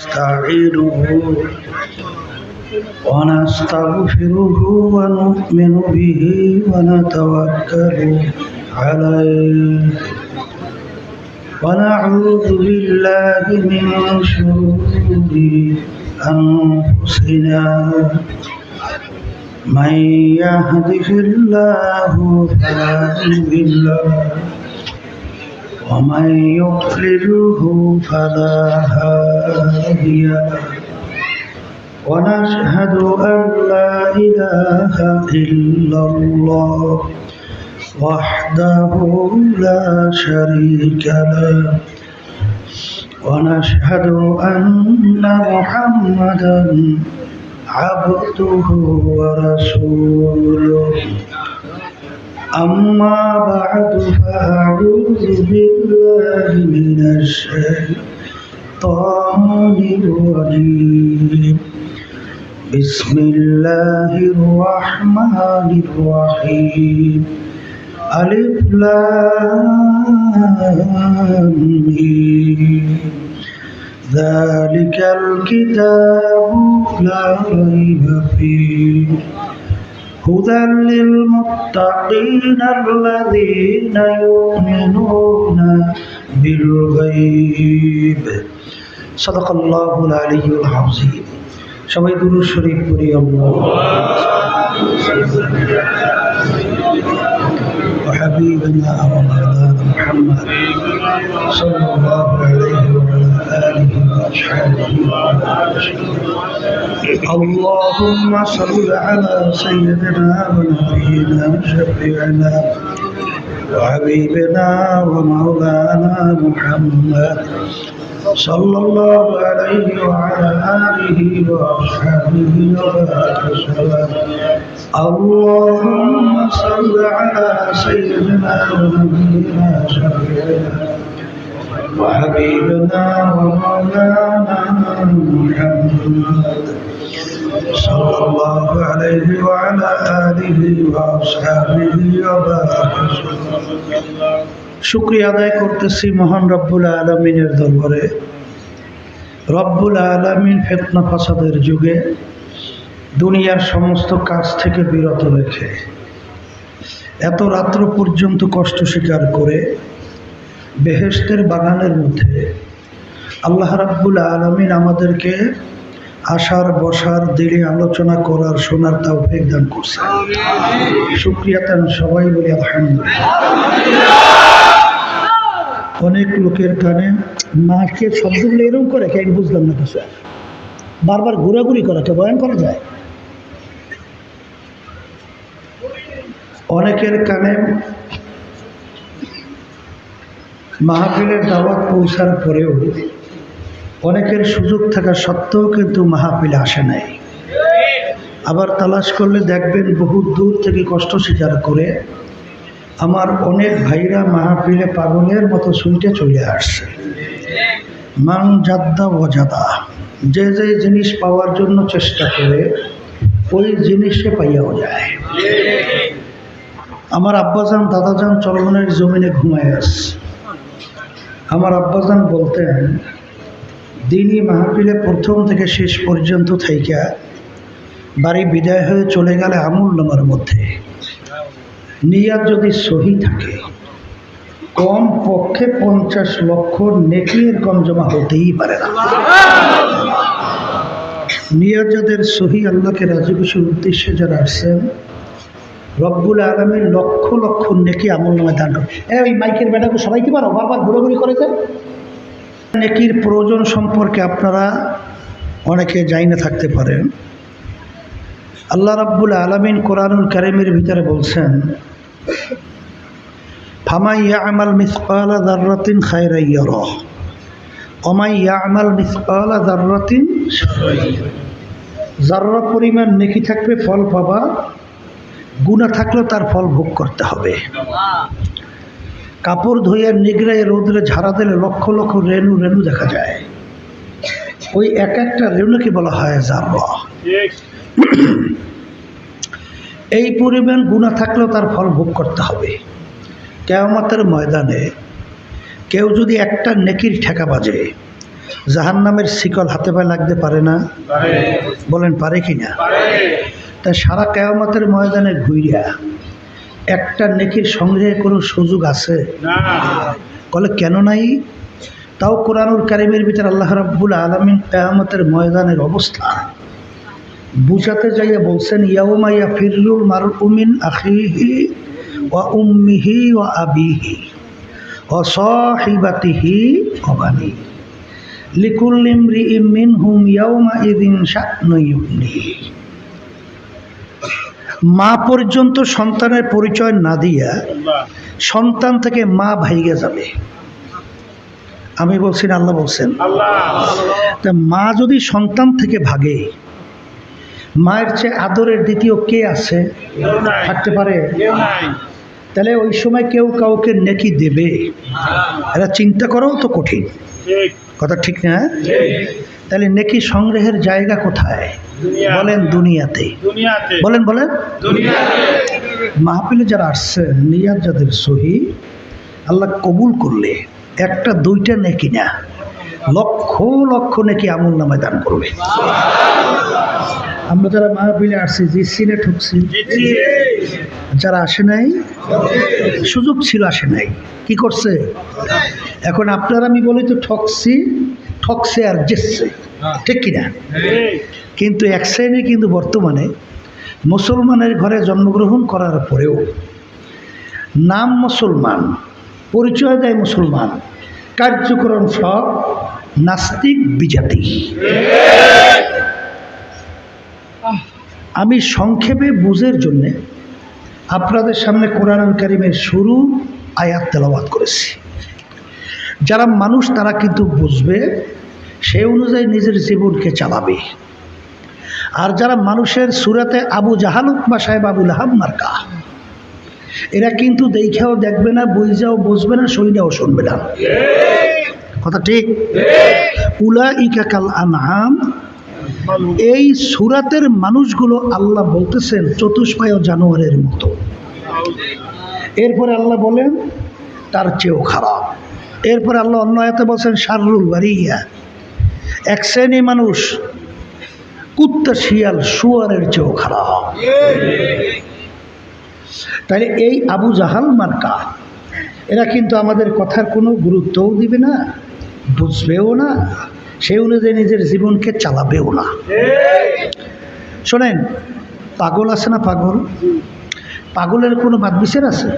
نستعينه ونستغفره ونؤمن به ونتوكل عليه ونعوذ بالله من شرور أنفسنا من يهده الله فلا مضل له ومن يضلله فلا هادي له ونشهد أن لا إله إلا الله وحده لا شريك له ونشهد أن محمدا عبده ورسوله أما بعد فأعوذ بالله من الشيطان الرجيم بسم الله الرحمن الرحيم ألف لام ميم ذلك الكتاب لا ريب فيه هدى للمتقين الذين يؤمنون بالغيب صدق الله العلي العظيم সবাই দুরূদ শরীফ পড়ি وحبيبنا ومولانا محمد صلى الله عليه وعلى آله وأصحابه اللهم صل على سيدنا ونبينا وشفيعنا وحبيبنا ومولانا محمد صلى الله عليه وعلى آله وأصحابه وسلم اللهم صل على سيدنا ونبينا وشفيعنا وحبيبنا ومولانا محمد صلى الله عليه وعلى آله وأصحابه وسلم শুকরিয়া আদায় করতেছি মহান রব্বুল আলামিনের দরবারে। রব্বুল আলামিন ফিতনা ফাসাদের যুগে দুনিয়ার সমস্ত কাজ থেকে বিরত রেখে এত রাত্র পর্যন্ত কষ্ট স্বীকার করে বেহেশতের বাগানের মধ্যে আল্লাহ রাব্বুল আলামিন আমাদেরকে আসার বসার দিলে আলোচনা করার শোনার তৌফিক দান করছে। শুকরিয়া তান সবাই বলি আলহামদুলিল্লাহ। অনেক লোকের কানে মাকে শব্দগুলো এরকম করে কেন বুঝলাম না কিছু, বারবার ঘোরাঘুরি করা কে বয়ান করা যায়। অনেকের কানে মাহফিলের দাওয়াত পৌঁছার পরেও অনেকের সুযোগ থাকা সত্ত্বেও কিন্তু মাহফিলে আসে নাই। আবার তালাশ করলে দেখবেন বহু দূর থেকে কষ্ট স্বীকার করে আমার অনেক ভাইরা মাহফিলে পাগলের মতো শুনতে চলে আসছে। মান জাদ্দা ওয়াজাদা, যে যে জিনিস পাওয়ার জন্য চেষ্টা করে ওই জিনিসে পাইয়াও যায়। আমার আব্বাজান দাদাজান চরমনের জমিনে ঘুমায় আসছে। আমার আব্বাজান বলতেন দিনই মাহফিলে প্রথম থেকে শেষ পর্যন্ত থাইকা বাড়ি বিদায় হয়ে চলে গেলে আমুলনামার মধ্যে নিয়াত যদি সহি থাকে কম পক্ষে 50 লক্ষ নেকির কম জমা হতেই পারে না। নিয়াত যাদের সহি, আল্লাহকে রাজি খুশির উদ্দেশ্যে যারা আসছেন, রব্বুল আলামিন লক্ষ লক্ষ নেকি আমুলনামায় দান করে। ওই মাইকের বেটাকে সবাই কি পারো বারবার ঘোরাঘুরি করেছে। নেকির প্রয়োজন সম্পর্কে আপনারা অনেকে জানি না থাকতে পারেন। আল্লাহ রাব্বুল আলামিন কোরআনুল কারীমের ভিতরে বলছেন ফামান ইয়ামাল মিসকালা যাররাতিন খায়রান ইয়ারাহ ওয়া মান ইয়ামাল মিসকালা যাররাতিন শাররান ইয়ারাহ। যাররা পরিমাণ নেকি থাকবে ফল পাবা, গুনাহ থাকলেও তার ফল ভোগ করতে হবে। কাপড় ধুয়ে নিগড়ায় রোদরে ঝাড়া দিলে লক্ষ লক্ষ রেণু রেণু দেখা যায়। ওই এক একটা রেণুকে বলা হয় যাররা। এই পরিমাণ গুনাহ থাকলেও তার ফল ভোগ করতে হবে। কিয়ামতের ময়দানে কেউ যদি একটা নেকির ঠেকা বাজে জাহান্নামের শিকল হাতে পায়ে লাগতে পারে না? বলেন পারে কি না? তাই সারা কিয়ামতের ময়দানে ঘুরিয়া একটা নেকির সংগ্রহে কোনো সুযোগ আছে? বলে কেন নাই? তাও কোরআনুল কারীমের ভিতরে আল্লাহ রাব্বুল আলামিন কিয়ামতের ময়দানের অবস্থা বুঝাতে যাইয়া বলছেন, ইয়াউমা ইয়াফিরুল মারউ মিন আখিহি ওয়া উম্মিহি ওয়া আবিহি ওয়া সাহিবাতিহি ওয়া বানিহি লিকুল্লি ইমরিইম মিনহুম ইয়াউমা ইযিন শা'নুন ইউগনিহি। মা পর্যন্ত সন্তানের পরিচয় না দিয়া সন্তান থেকে মা ভাইগে যাবে। আমি বলছি না আল্লাহ বলছেন? তা মা যদি সন্তান থেকে ভাগে, মায়ের চেয়ে আদরের দ্বিতীয় কে আছে? থাকতে পারে? তাহলে ওই সময় কেউ কাউকে নেকি দেবে? এরা চিন্তা করাও তো কঠিন, কথা ঠিক না? তাহলে নেকি সংগ্রহের জায়গা কোথায়? বলেন দুনিয়াতে। বলেন বলেন মাহফিলে যারা আসছে নিয়াত যাদের সহি, আল্লাহ কবুল করলে একটা দুইটা নেকি না, লক্ষ লক্ষ নেকি আমল নামায় দান করবে। আমরা যারা মাহফিলে আসছি জিতছি না ঠকছি? যারা আসে নাই সুযোগ ছিল, আসে নাই, কি করছে? এখন আপনারা আমি বলি তো ঠকছি, ঠকছে আর জিতছে, ঠিক কিনা? কিন্তু এক শ্রেণী কিন্তু বর্তমানে মুসলমানের ঘরে জন্মগ্রহণ করার পরেও নাম মুসলমান, পরিচয় দেয় মুসলমান, কার্যক্রম সব নাস্তিক বিজাতি। আমি সংক্ষেপে বুঝের জন্য আপনাদের সামনে কোরআনুল কারীমের শুরু আয়াত তেলাওয়াত করেছি। যারা মানুষ তারা কিন্তু বুঝবে, সেই অনুযায়ী নিজের জীবনকে চালাবে। আর যারা মানুষের সুরাতে আবু জাহাল বা সাহেব আবু লাহাব মার্কা, এরা কিন্তু দেখাও দেখবে না, বুঝাও বুঝবে না, শরীরেও শুনবে না, কথা ঠিক? উলাইকা কাল আনআম, এই সুরাতের মানুষগুলো আল্লাহ বলতেছেন চতুষ্পায় জানোয়ারের মতো। এরপরে আল্লাহ বলেন তার চেয়েও খারাপ। এরপরে আল্লাহ অন্য আয়াতে বলছেন শাররুল বারিয়া, এক শ্রেণী মানুষ কুত্তা শিয়াল শুয়ারের চেয়েও খারাপ। তাহলে এই আবু জাহাল মার্কা এরা কিন্তু আমাদের কথার কোনো গুরুত্বও দিবে না, বুঝবেও না, সেই অনুযায়ী নিজের জীবনকে চালাবেও না। শোনেন, পাগল আছে না? পাগল, পাগলের কোনো বাদ বিচার আছে?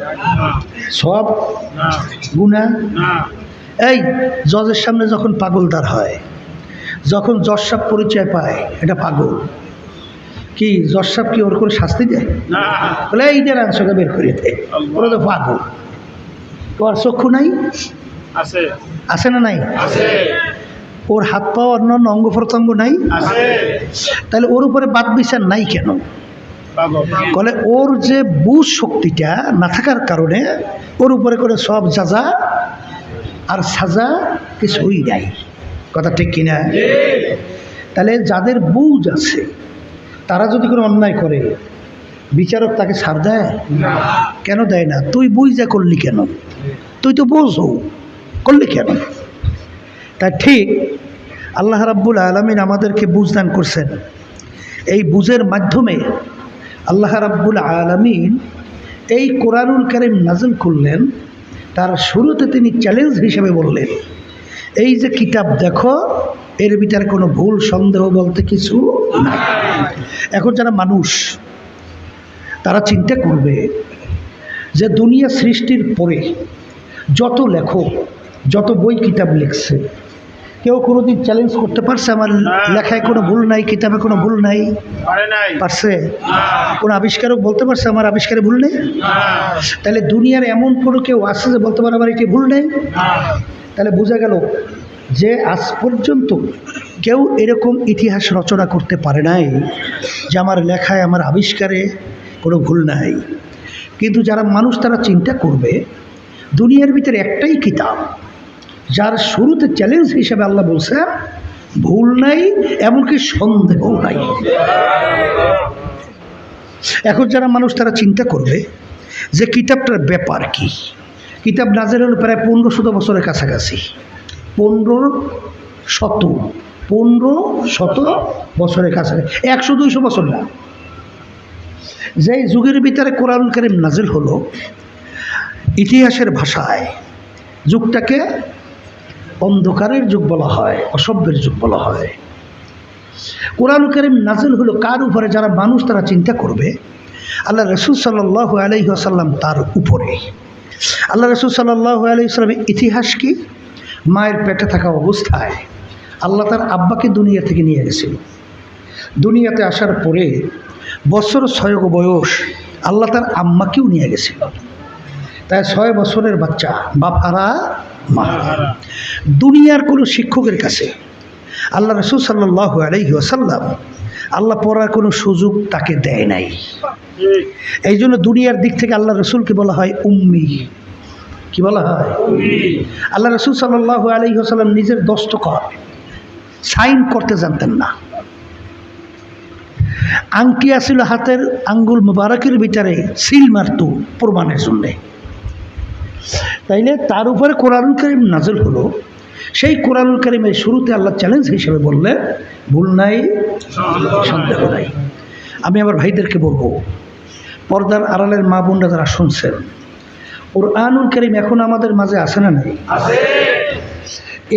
সব গুনাহ। এই জজের সামনে যখন পাগল দাঁড় হয়, যখন জজ সাহেব পরিচয় পায় এটা পাগল, কি জজ সাহেব কি ওর করে শাস্তি দেয়? বলে এইটার আনসারটা বের করে দেয়, ওরা তো পাগল। ওর চক্ষু নাই? আছে না নাই? ওর হাত পা অন্যান্য অঙ্গ প্রত্যঙ্গ নাই? তাহলে ওর উপরে বাদ বিচার নাই কেন? বলে ওর যে বুঝ শক্তিটা না থাকার কারণে ওর উপরে করে সব যাজা আর সাজা কিছুই নাই, কথা ঠিক কিনা? তাহলে যাদের বুঝ আছে তারা যদি কোনো অন্যায় করে বিচারক তাকে ছাড় দেয়? কেন দেয় না? তুই বুঝা করলি কেন? তুই তো বোঝো, করলি কেন? তাই ঠিক আল্লাহ রাব্বুল আলামিন আমাদেরকে বুঝ দান করছেন। এই বুঝের মাধ্যমে আল্লাহ রাব্বুল আলামিন এই কোরআনুল কারীম নাযিল করলেন। তার শুরুতে তিনি চ্যালেঞ্জ হিসেবে বললেন, এই যে কিতাব দেখো, এর ভিতরে কোনো ভুল সন্দেহ বলতে কিছু নাই। এখন যারা মানুষ তারা চিন্তা করবে যে দুনিয়া সৃষ্টির পরে যত লেখক যত বই কিতাব লিখছে, কেউ কোনোদিন চ্যালেঞ্জ করতে পারছে আমার লেখায় কোনো ভুল নাই, কিতাবে কোনো ভুল নাই? পারছে? কোনো আবিষ্কারক বলতে পারছে আমার আবিষ্কারে ভুল নেই? তাহলে দুনিয়ার এমন কোনো কেউ আছে যে বলতে পারে আমার এটি ভুল নেই? তাহলে বোঝা গেল যে আজ পর্যন্ত কেউ এরকম ইতিহাস রচনা করতে পারে নাই যে আমার লেখায় আমার আবিষ্কারে কোনো ভুল নাই। কিন্তু যারা মানুষ তারা চিন্তা করবে দুনিয়ার ভিতরে একটাই কিতাব যার শুরুতে চ্যালেঞ্জ হিসেবে আল্লাহ বলছে ভুল নাই, এমনকি সন্দেহ নাই। এখন যারা মানুষ তারা চিন্তা করবে যে কিতাবটার ব্যাপার কি। কিতাব নাযিল হলো প্রায় 1500 বছরের কাছাকাছি, 15 1500 বছরের কাছে, 100-200 বছর না। যেই যুগের ভিতরে কোরআন কারীম নাজিল হলো, ইতিহাসের ভাষায় যুগটাকে অন্ধকারের যুগ বলা হয়, অসভ্যের যুগ বলা হয়। কোরআন কারীম নাজিল হলো কার উপরে? যারা মানুষ তারা চিন্তা করবে আল্লাহ রাসূল সাল্লাল্লাহু আলাইহি ওয়াসাল্লাম তার উপরে। আল্লাহ রাসূল সাল্লাল্লাহু আলাইহি ওয়াসাল্লামের ইতিহাস কি? মায়ের পেটে থাকা অবস্থায় আল্লাহ তার আব্বাকে দুনিয়া থেকে নিয়ে গেছিল। দুনিয়াতে আসার পরে বছর 6 বয়স আল্লাহ তার আম্মাকেও নিয়ে গেছিল। তাই 6 বছরের বাচ্চা বাপ হারা মা হারা। দুনিয়ার কোনো শিক্ষকের কাছে আল্লাহ রাসূল সাল্লাল্লাহু আলাইহি ওয়াসাল্লাম আল্লাহ পড়ার কোনো সুযোগ তাকে দেয় নাই। এই জন্য দুনিয়ার দিক থেকে আল্লাহ রসুলকে বলা হয় উম্মি। কি বলা হয়? আল্লাহ রসুল সাল্লাল্লাহু আলাইহি ওয়াসাল্লাম নিজের দস্তখত সাইন করতে জানতেন না। আংটি আসিল হাতের আঙ্গুল মুবারকের ভিতরে সিল মারত প্রমাণের জন্যে। তাইলে তার উপরে কোরআনুল কারীম নাজিল হলো। সেই কোরআনুল কারীমের শুরুতে আল্লাহ চ্যালেঞ্জ হিসেবে বললেন, ভুল নাই, সন্দেহ নাই। আমি আমার ভাইদেরকে বলবো, পর্দার আড়ালের মা বোনরা যারা শুনছেন, কোরআনুল কারীম এখন আমাদের মাঝে আছে না নাই?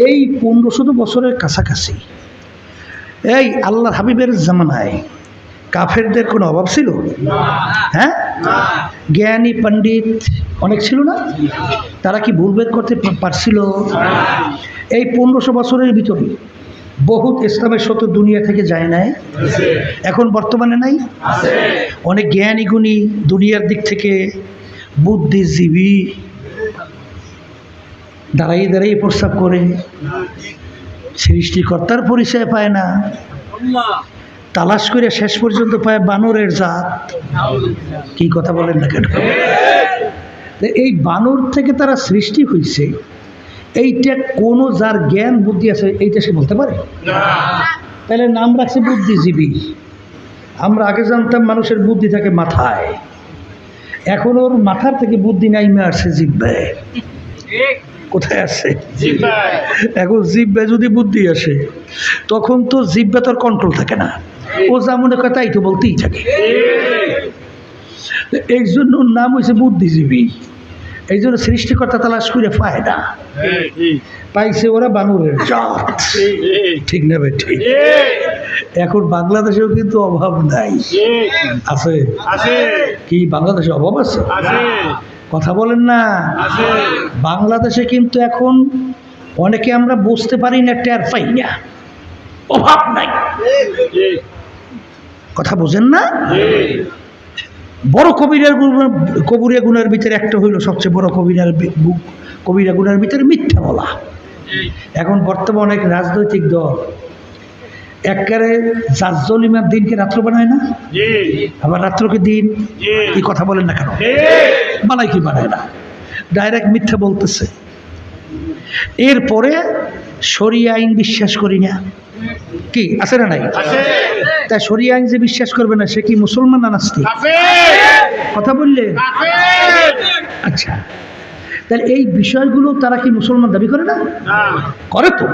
এই 1500 বছরের কাছাকাছি এই আল্লাহর হাবিবের জামানায় কাফেরদের কোনো অভাব ছিল? হ্যাঁ, জ্ঞানী পণ্ডিত অনেক ছিল না? তারা কি ভুল বের করতে পারছিল? এই 1500 বছরের ভিতরে বহুত ইসলামের সত্য দুনিয়া থেকে যায় নাই? এখন বর্তমানে নাই? অনেক জ্ঞানী গুণী দুনিয়ার দিক থেকে বুদ্ধিজীবী দাঁড়াইয়ে দাঁড়াইয়ে প্রস্তাব করে, সৃষ্টিকর্তার পরিচয় পায় না, তালাশ করে শেষ পর্যন্ত পায় বানরের জাত। কি কথা বলেন না কেন? এই বানর থেকে তারা সৃষ্টি হয়েছে, এইটা কোনো যার জ্ঞান বুদ্ধি আছে এইটা সে বলতে পারে? তাহলে নাম রাখছে বুদ্ধিজীবী। আমরা আগে জানতাম মানুষের বুদ্ধি থাকে মাথায়, এখন ওর মাথার থেকে বুদ্ধি নাইমে আসছে জিহ্বায়। কোথায় আছে? এখন জিহ্বায় যদি বুদ্ধি আসে তখন তো জিহ্বা তোর কন্ট্রোল থাকে না, ও যা মনে করে তাই তো বলতেই থাকে। এই জন্য ওর নাম হয়েছে বুদ্ধিজীবী। এই জন্য সৃষ্টিকর্তা তালাশ করে পায় না, পাইছে ওরা বানরের জাত। ঠিক না ভাই? ঠিক। এখন বাংলাদেশেও কিন্তু অভাব নাই, আছে? কি বাংলাদেশে অভাব আছে? কথা বলেন না। বাংলাদেশে কিন্তু এখন অনেকে আমরা বুঝতে পারি না, টের পাই না, অভাব নাই। কথা বোঝেন না? বড় কবিরা গুনার ভিতরে একটা হইল, সবচেয়ে বড় কবিরা গুনার ভিতরে মিথ্যা বলা। এখন বর্তমানে অনেক রাজনৈতিক দল একেবারে জাজলিমার দিনকে রাত্র বানায় না, আবার রাত্রকে দিন। এই কথা বলেন না কেন? বানায় কি বানায় না, ডাইরেক্ট মিথ্যা বলতেছে। এরপরে শরিয়া আইন বিশ্বাস করি না, কি আছে না নাই? তাই শরিয়া আইন যে বিশ্বাস করবে না সে কি মুসলমান না নাস্তিক? কথা বললে? আচ্ছা, তাহলে এই বিষয়গুলো তারা কি মুসলমান দাবি করে না? করে তো।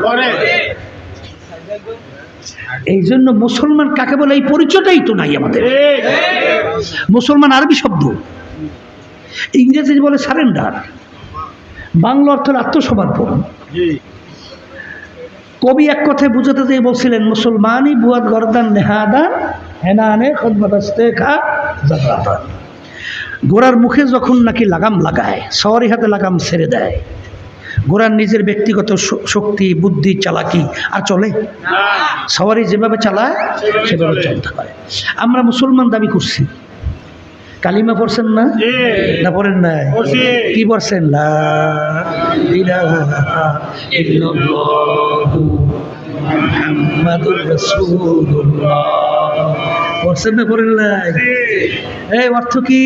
এই জন্য মুসলমান কাকে বলে এই পরিচয়টাই তো নাই আমাদের। মুসলমান আরবি শব্দ, ইংরেজি বলে সারেন্ডার, বাংলা অর্থ আত্মসমর্পণ। কবি এক কথায় বুঝাতে যেয়ে বলছিলেন, মুসলমানই বুয়াদ গর্দান নেহাদান হেনানে খদমদস্তে খা জাকাতান। ঘোড়ার মুখে যখন নাকি লাগাম লাগায়, সওয়ারি হাতে লাগাম ছেড়ে দেয়, ঘোড়ার নিজের ব্যক্তিগত শক্তি বুদ্ধি চালাকি আর চলে? সওয়ারি যেভাবে চালায় সেভাবে চলতে হয়। আমরা মুসলমান দাবি করছি, কালিমা পড়ছেন না? না পড়েন নাই? কি পড়ছেন? লা ইলাহা ইল্লাল্লাহু মুহাম্মাদুর রাসূলুল্লাহ পড়ছেন না? পড়েন নাই? এই অর্থ কি?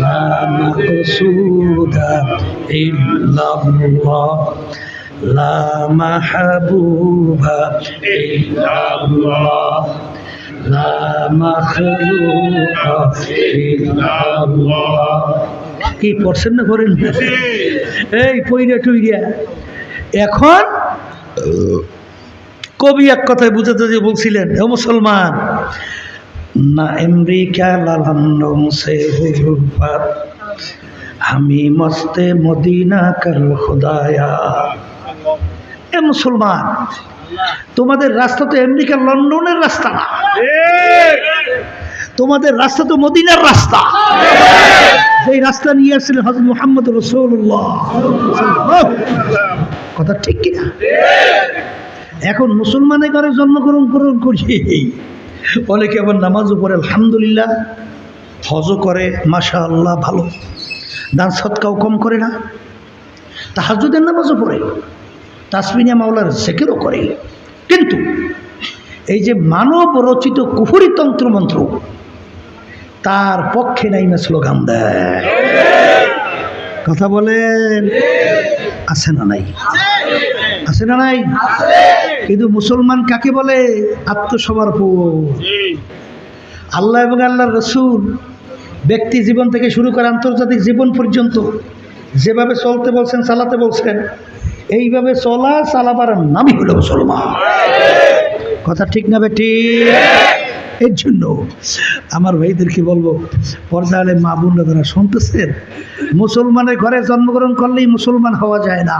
লা মাকসুদা ইল্লাল্লাহ লা মাহবুবা ইল্লাল্লাহ লা মাখলুকা ইল্লাল্লাহ। কি পড়ছেন না? করেন এই পইরা টুইরা। এখন কবি এক কথায় বুঝাতে যে বলছিলেন, ও মুসলমান, না আমেরিকা লালন্দন সে হুরফাত আমি মস্তে মদিনা কর খুদায়া। এ মুসলমান, তোমাদের রাস্তা তো আমেরিকা লন্ডনের রাস্তা না, তোমাদের রাস্তা তো মদিনার রাস্তা। এই রাস্তা নিয়ে আসছিলেন হযরত মুহাম্মদ রাসূলুল্লাহ। কথা ঠিক কিনা? এখন মুসলমানের ঘরে জন্মগ্রহণ করি, অনেকে আবার নামাজও পড়ে আলহামদুলিল্লাহ, হজও করে মাশাআল্লাহ, ভালো, দান সদকাও কম করে না, তাহাজ্জুদের নামাজও পড়ে, তাসবিহ মাওলার জিকিরও করে, কিন্তু এই যে মানব রচিত কুফরি তন্ত্রমন্ত্র তার পক্ষে নাই না স্লোগান দেয়। কথা বলেন, আছে না নাই? আছে না নাই? কিন্তু মুসলমান কাকে বলে? আত্মসমর্পণ। আল্লাহ এবং আল্লাহর রাসূল ব্যক্তি জীবন থেকে শুরু করে আন্তর্জাতিক জীবন পর্যন্ত যেভাবে চলতে বলছেন, চালাতে বলছেন, এইভাবে চলা চালাবার নামই হলো মুসলমান। কথা ঠিক না বেটি? এর জন্য আমার ভাইদেরকে বলবো, পর্দালে মা বোনরা যারা শুনতেছেন, মুসলমানের ঘরে জন্মগ্রহণ করলেই মুসলমান হওয়া যায় না।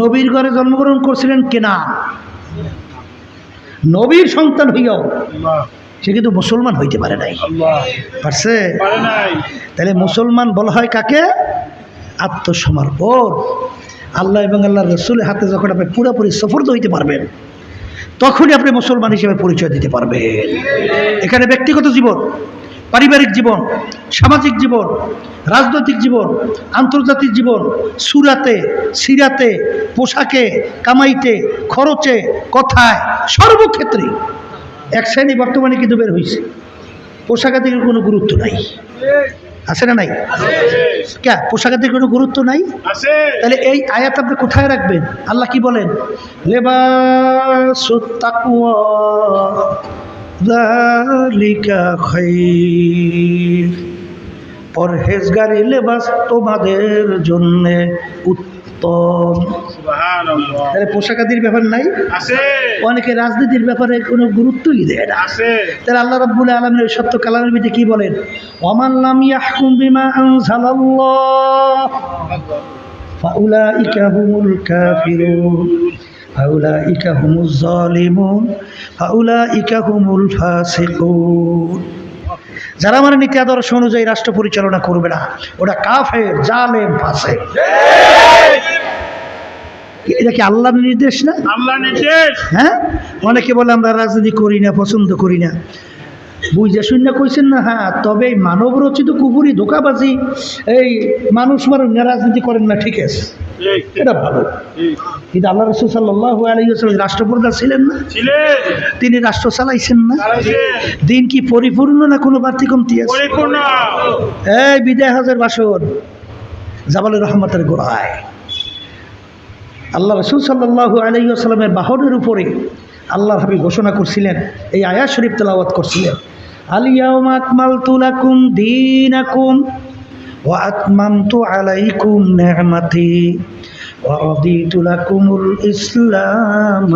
নবীর ঘরে জন্মগ্রহণ করছিলেন কেনা, নবীর সন্তান হইয়াও সে কিন্তু মুসলমান হইতে পারে নাই। পারছে? তাহলে মুসলমান বলা হয় কাকে? আত্মসমর্পণ। আল্লাহ এবং আল্লাহর রাসূলের হাতে যখন আপনি পুরোপুরি সফর্দ হইতে পারবেন, তখনই আপনি মুসলমান হিসেবে পরিচয় দিতে পারবেন। এখানে ব্যক্তিগত জীবন, পারিবারিক জীবন, সামাজিক জীবন, রাজনৈতিক জীবন, আন্তর্জাতিক জীবন, সুরাতে, সিরাতে, পোশাকে, কামাইতে, খরচে, কথায়, সর্বক্ষেত্রে এক শ্রেণী বর্তমানে কিন্তু বের হয়েছে, পোশাকাদির কোনো গুরুত্ব নাই। আছে না নাই? কে পোশাকাদির কোনো গুরুত্ব নাই? তাহলে এই আয়াত আপনি কোথায় রাখবেন? আল্লাহ কি বলেন? লিবাসুত তাকওয়া যালিকা খায়র, পরহেজগারি লেবাস তোমাদের জন্য উত্তম। তাহলে পোশাকাদির ব্যাপার নাই? অনেকে রাজনীতির ব্যাপারে কোনো গুরুত্বই দেয় না। তাহলে আল্লাহ রাব্বুল আলামিন সত্য কালামের ভিতরে কি বলেন? ওয়ামান লাম ইয়াহকুম বিমা আনজালাল্লাহ ফাউলাইকা হুমুল কাফিরুন ফাউলাইকা হুমুজ জালিমুন ফাউলাইকা হুমুল ফাসিকুন। যারা আমার নীতি আদর্শ অনুযায়ী রাষ্ট্র পরিচালনা করবে না, ওটা কাফের, জালেম, ফাসিক। এটা কি আল্লাহর নির্দেশ না? আল্লাহর নির্দেশ। হ্যাঁ, অনেকে বলে আমরা রাজনীতি করি না, পছন্দ করি না। বুঝে শুনে কইছেন না? হ্যাঁ, তবে এই মানব রচিত কুফরি, ধোঁকাবাজি, এই মানুষ মারুন না, রাজনীতি করেন না, ঠিক আছে, এটা ভালো। কিন্তু আল্লাহ রাসূল সাল্লাল্লাহু আলাইহি ওয়াসাল্লাম রাষ্ট্রপ্রধান ছিলেন না? তিনি রাষ্ট্র চালাইছেন না? দিন কি পরিপূর্ণ না কোনো বাড়তি কমতি আছে? এই বিদায় হজের বাসন জাবালে রহমতের গোড়ায় আল্লাহ রাসূল সাল্লাল্লাহু আলাইহি ওয়াসাল্লামের বাহনের উপরে আল্লাহর হাবিব ঘোষণা করছিলেন, এই আয়াত শরীফ তেলাওয়াত করছিলেন, আল ইয়াউমা আকমালতু লাকুম দীনাকুম ওয়া আতমামতু আলাইকুম নি'মাতি ওয়া রাদিতু লাকুমুল ইসলাম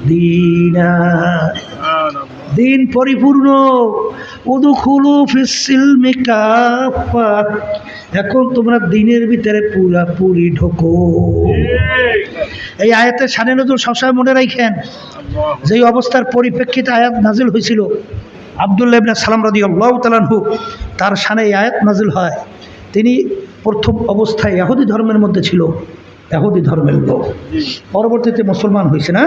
দীনা। দিন পরিপূর্ণ, উদখুলু ফিস সিলমি কাফা, এখন তোমরা দিনের ভিতরে পুরাপুরি ঢোকো। এই আয়াতের শানে নজুল সবসময় মনে রাখেন, যেই অবস্থার পরিপ্রেক্ষিতে আয়াত নাজিল হয়েছিল, আব্দুল্লাহ ইবনে সালাম রাদিয়াল্লাহু তাআলা আনহু, তার শানে এই আয়াত নাজিল হয়। তিনি প্রথম অবস্থায় ইহুদি ধর্মের মধ্যে ছিল, ইহুদি ধর্মের লোক, পরবর্তীতে মুসলমান হয়েছে না?